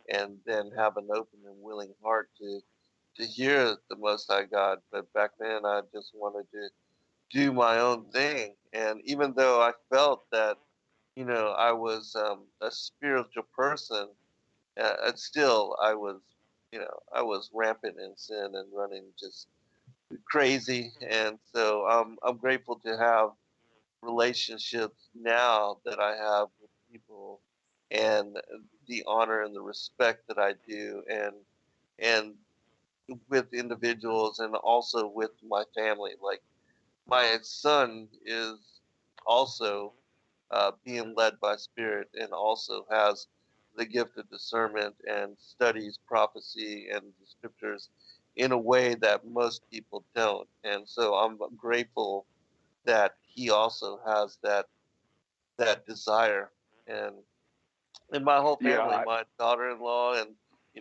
Speaker 4: and then have an open and willing heart to hear the Most High God. But back then, I just wanted to do my own thing, and even though I felt that I was a spiritual person, still I was rampant in sin and running just crazy. And so I'm grateful to have relationships now that I have with people, and the honor and the respect that I do, and with individuals, and also with my family. Like, my son is also being led by spirit, and also has the gift of discernment and studies prophecy and the scriptures in a way that most people don't. And so I'm grateful that he also has that desire. And my whole family,
Speaker 5: Yeah,
Speaker 4: my daughter-in-law, and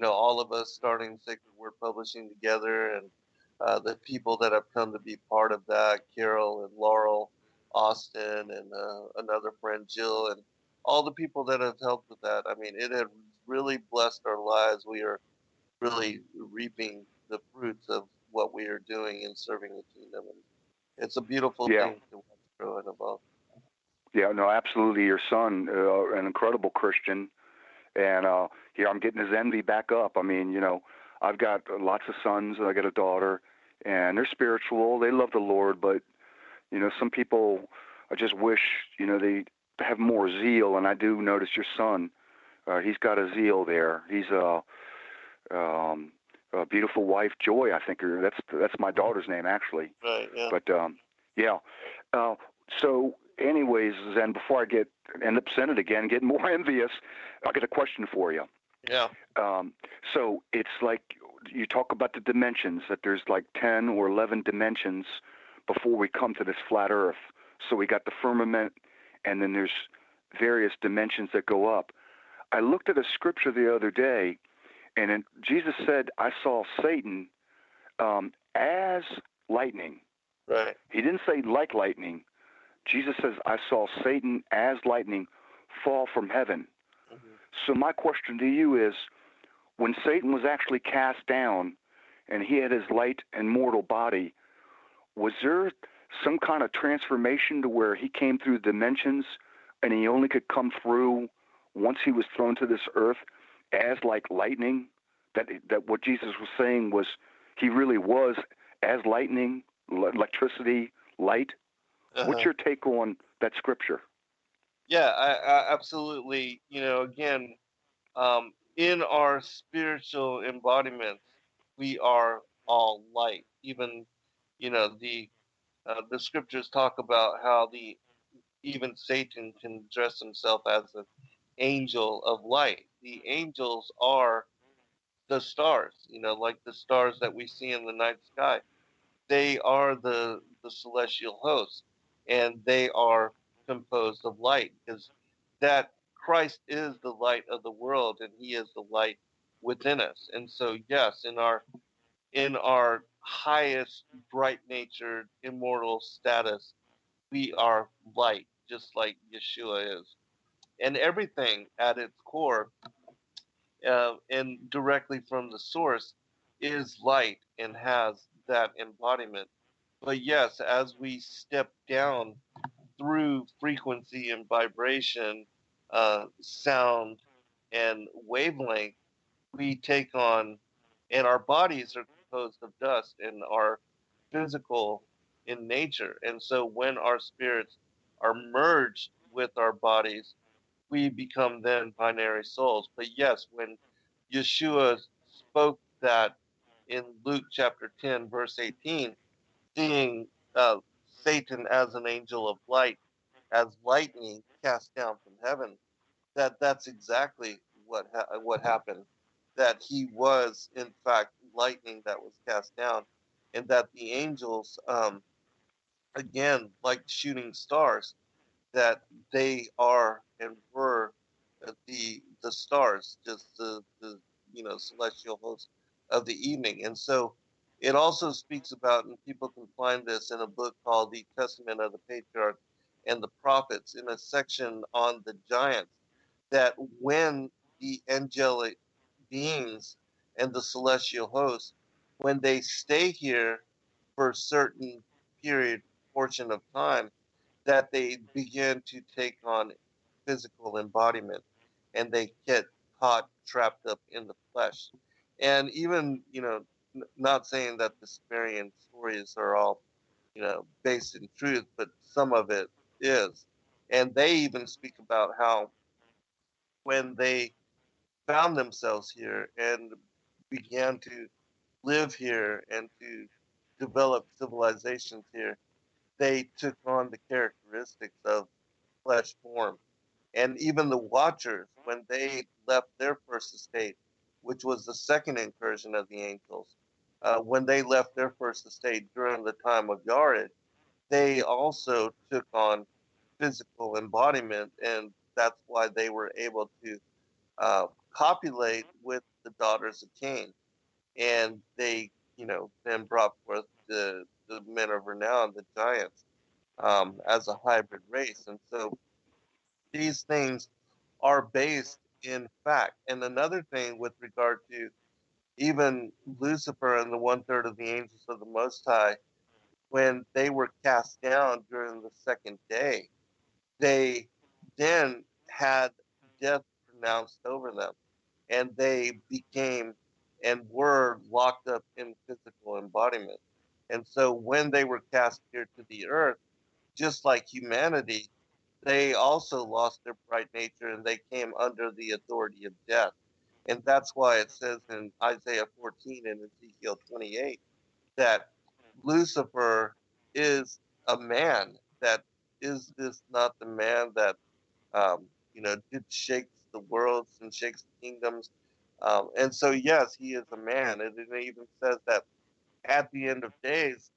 Speaker 4: all of us starting Sacred Word Publishing together, and the people that have come to be part of that, Carol and Laurel, Austin, and another friend, Jill, and all the people that have helped with that. I mean, it had really blessed our lives. We are really reaping the fruits of what we are doing in serving the kingdom, and it's a beautiful
Speaker 5: yeah.
Speaker 4: thing to watch grow and evolve.
Speaker 5: Yeah, no, absolutely. Your son, an incredible Christian, and here I'm getting his envy back up. I mean, I've got lots of sons, and I got a daughter, and they're spiritual. They love the Lord, but some people, I just wish they have more zeal. And I do notice your son. He's got a zeal there. He's a beautiful wife, Joy. I think that's my daughter's name actually.
Speaker 4: Right. Yeah.
Speaker 5: But yeah. So, anyways, Zen, before I end up sending it again, getting more envious, I got a question for you.
Speaker 4: Yeah.
Speaker 5: So it's like you talk about the dimensions, that there's like 10 or 11 dimensions before we come to this flat Earth. So we got the firmament, and then there's various dimensions that go up. I looked at a scripture the other day, and Jesus said, I saw Satan as lightning.
Speaker 4: Right.
Speaker 5: He didn't say like lightning. Jesus says, I saw Satan as lightning fall from heaven.
Speaker 4: Mm-hmm.
Speaker 5: So my question to you is, when Satan was actually cast down and he had his light and mortal body, was there some kind of transformation to where he came through dimensions and he only could come through once he was thrown to this earth as like lightning? That what Jesus was saying was he really was as lightning, electricity, light? What's your take on that scripture?
Speaker 4: Yeah, I absolutely. Again, in our spiritual embodiments, we are all light. Even, the scriptures talk about how even Satan can dress himself as an angel of light. The angels are the stars, like the stars that we see in the night sky. They are the celestial hosts, and they are composed of light, because that Christ is the light of the world, and He is the light within us. And so, yes, in our highest bright natured immortal status, we are light, just like Yeshua is. And everything at its core, and directly from the source, is light and has that embodiment. But yes, as we step down through frequency and vibration, sound and wavelength, we take on, and our bodies are composed of dust and are physical in nature. And so when our spirits are merged with our bodies, we become then binary souls. But yes, when Yeshua spoke that in Luke chapter 10, verse 18, seeing uh, Satan as an angel of light, as lightning cast down from heaven, that's exactly what happened. That he was in fact lightning that was cast down, and that the angels, again, like shooting stars, that they are and were the stars, just the celestial host of the evening. And so it also speaks about, and people can find this in a book called The Testament of the Patriarchs and the Prophets, in a section on the giants, that when the angelic beings and the celestial hosts, when they stay here for a certain period, portion of time, that they begin to take on physical embodiment, and they get caught, trapped up in the flesh. And even, not saying that the Sumerian stories are all, based in truth, but some of it is. And they even speak about how when they found themselves here and began to live here and to develop civilizations here, they took on the characteristics of flesh form. And even the Watchers, when they left their first estate, which was the second incursion of the angels, when they left their first estate during the time of Yared, they also took on physical embodiment, and that's why they were able to copulate with the daughters of Cain, and they, then brought forth the men of renown, the giants, as a hybrid race. And so these things are based in fact. And another thing with regard to even Lucifer and the one third of the angels of the Most High, when they were cast down during the second day, they then had death pronounced over them, and they became and were locked up in physical embodiment. And so when they were cast here to the earth, just like humanity, they also lost their bright nature and they came under the authority of death. And that's why it says in Isaiah 14 and Ezekiel 28 that Lucifer is a man. That is this not the man that did shakes the worlds and shakes the kingdoms, And so, yes, he is a man. And it even says that at the end of days,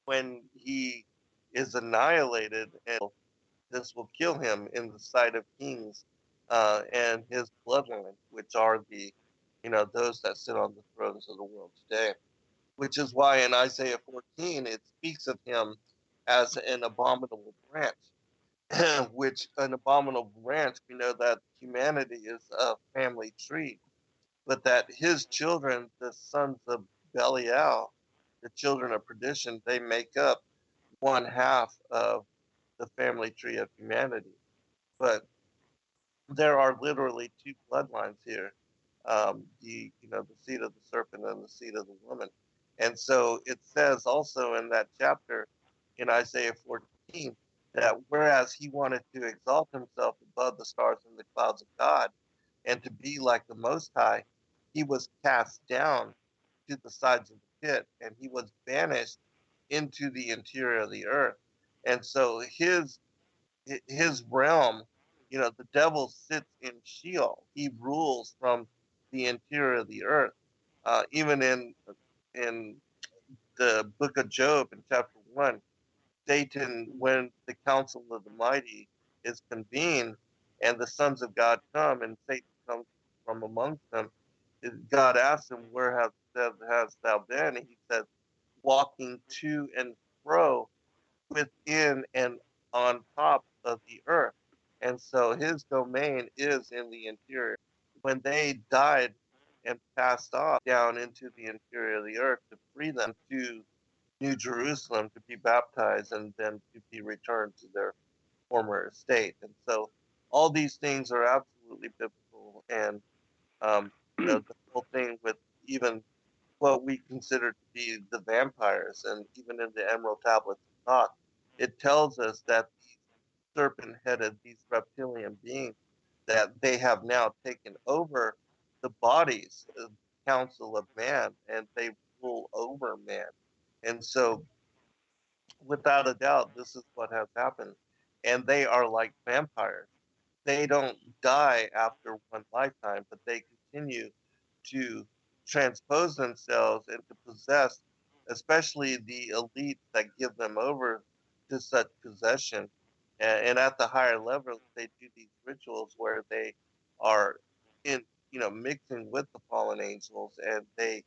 Speaker 4: when he is annihilated, and this will kill him in the sight of kings and his bloodline, which are those that sit on the thrones of the world today. Which is why in Isaiah 14 it speaks of him as an abominable branch. Which an abominable branch, we know that humanity is a family tree, but that his children, the sons of Belial, the children of perdition, they make up one half of the family tree of humanity. But there are literally two bloodlines here. The seed of the serpent and the seed of the woman. And so it says also in that chapter in Isaiah 14 that whereas he wanted to exalt himself above the stars and the clouds of God and to be like the Most High, he was cast down to the sides of the pit and he was banished into the interior of the earth. And so his realm, the devil sits in Sheol. He rules from the interior of the earth. Even in the book of Job in chapter 1, Satan, when the council of the mighty is convened and the sons of God come and Satan comes from amongst them, God asks him, where hast thou been? And he says, walking to and fro within and on top of the earth. And so his domain is in the interior. When they died and passed off down into the interior of the earth to free them to New Jerusalem to be baptized and then to be returned to their former estate. And so all these things are absolutely biblical. And, the whole thing with even what we consider to be the vampires, and even in the Emerald Tablets of Thoth, it tells us that these serpent-headed, these reptilian beings, that they have now taken over the bodies of the council of man, and they rule over man. And so, without a doubt, this is what has happened. And they are like vampires. They don't die after one lifetime, but they continue to transpose themselves and to possess, especially the elites that give them over to such possession. And at the higher levels, they do these rituals where they are mixing with the fallen angels, and they,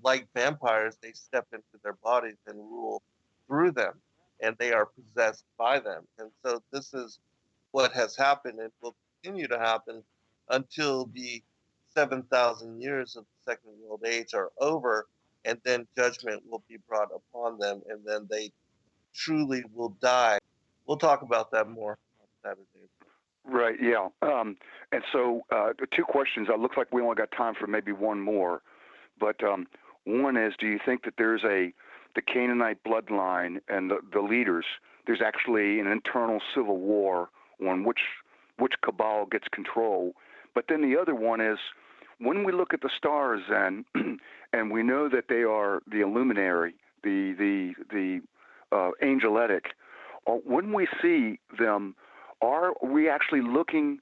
Speaker 4: like vampires, they step into their bodies and rule through them, and they are possessed by them. And so this is what has happened and will continue to happen until the 7,000 years of the Second World Age are over, and then judgment will be brought upon them, and then they truly will die. We'll talk about that more on Saturday.
Speaker 5: Right, yeah. And so, two questions. It looks like we only got time for maybe one more. But one is, do you think that there's the Canaanite bloodline and the leaders, there's actually an internal civil war on which cabal gets control? But then the other one is, when we look at the stars and and we know that they are the illuminary, the angelic, when we see them, are we actually looking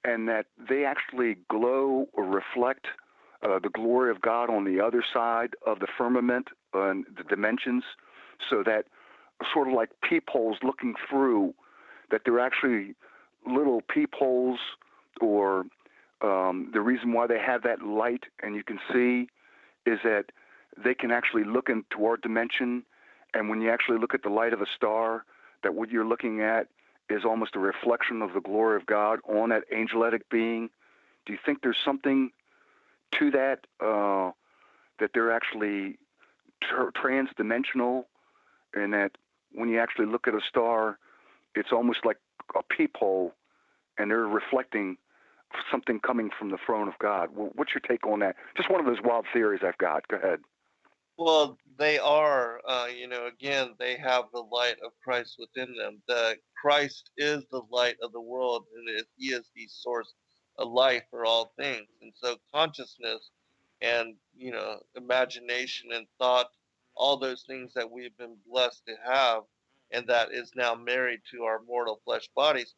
Speaker 5: and that they actually glow or reflect the glory of God on the other side of the firmament and the dimensions, so that sort of like peepholes looking through, that they're actually little peepholes, or the reason why they have that light and you can see is that they can actually look into our dimension, and when you actually look at the light of a star, that what you're looking at is almost a reflection of the glory of God on that angelic being. Do you think there's something to that, that they're actually trans-dimensional, and that when you actually look at a star, it's almost like a peephole, and they're reflecting something coming from the throne of God? What's your take on that? Just one of those wild theories I've got. Go ahead.
Speaker 4: Well, they are, again, they have the light of Christ within them. The Christ is the light of the world, and He is the source of life for all things. And so, consciousness and imagination and thought, all those things that we've been blessed to have, and that is now married to our mortal flesh bodies,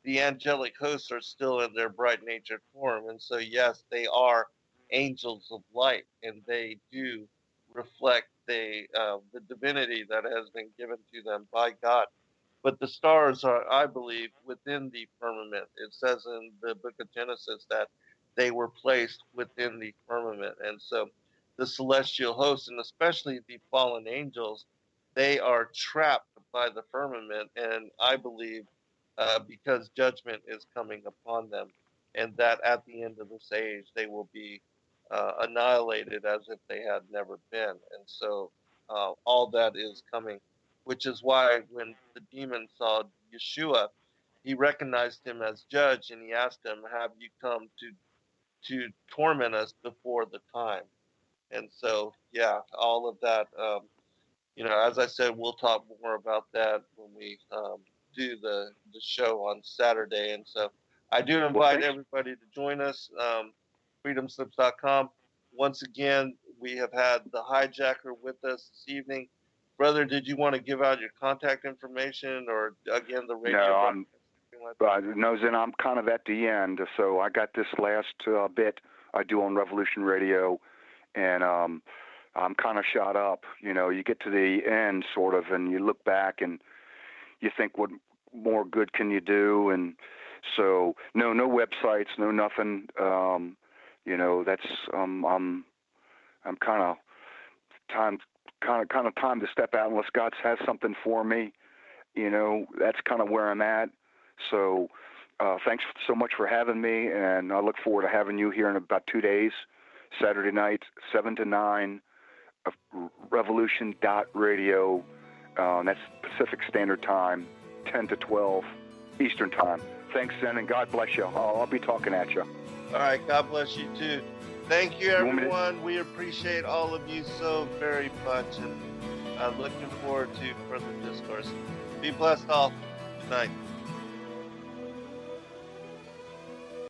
Speaker 4: the angelic hosts are still in their bright natured form. And so, yes, they are angels of light, and they do reflect the divinity that has been given to them by God. But the stars are, I believe, within the firmament. It says in the book of Genesis that they were placed within the firmament. And so the celestial hosts, and especially the fallen angels, they are trapped by the firmament. And I believe because judgment is coming upon them, and that at the end of this age, they will be annihilated as if they had never been. And so all that is coming, which is why when the demon saw Yeshua, he recognized him as judge, and he asked him, "Have you come to torment us before the time?" And so, yeah, all of that. As I said, we'll talk more about that when we do the show on Saturday. And so, I do invite everybody to join us. Freedomslips.com. Once again, we have had the Hijacker with us this evening. Brother, did you want to give out your contact information, or again the radio?
Speaker 5: No, Zen, I'm kind of at the end. So I got this last bit I do on Revolution Radio, and I'm kind of shot up. You get to the end sort of, and you look back and you think, what more good can you do? And so no websites, no nothing. That's I'm kind of time to step out unless God has something for me. That's kind of where I'm at. So thanks so much for having me, and I look forward to having you here in about 2 days, Saturday night, 7 to 9, revolution.radio. That's Pacific Standard Time, 10 to 12 Eastern Time. Thanks, Zen, and God bless you. I'll be talking at you.
Speaker 4: All right, God bless you too. Thank you, everyone. We appreciate all of you so very much, and I'm looking forward to further discourse. Be blessed all. Good night.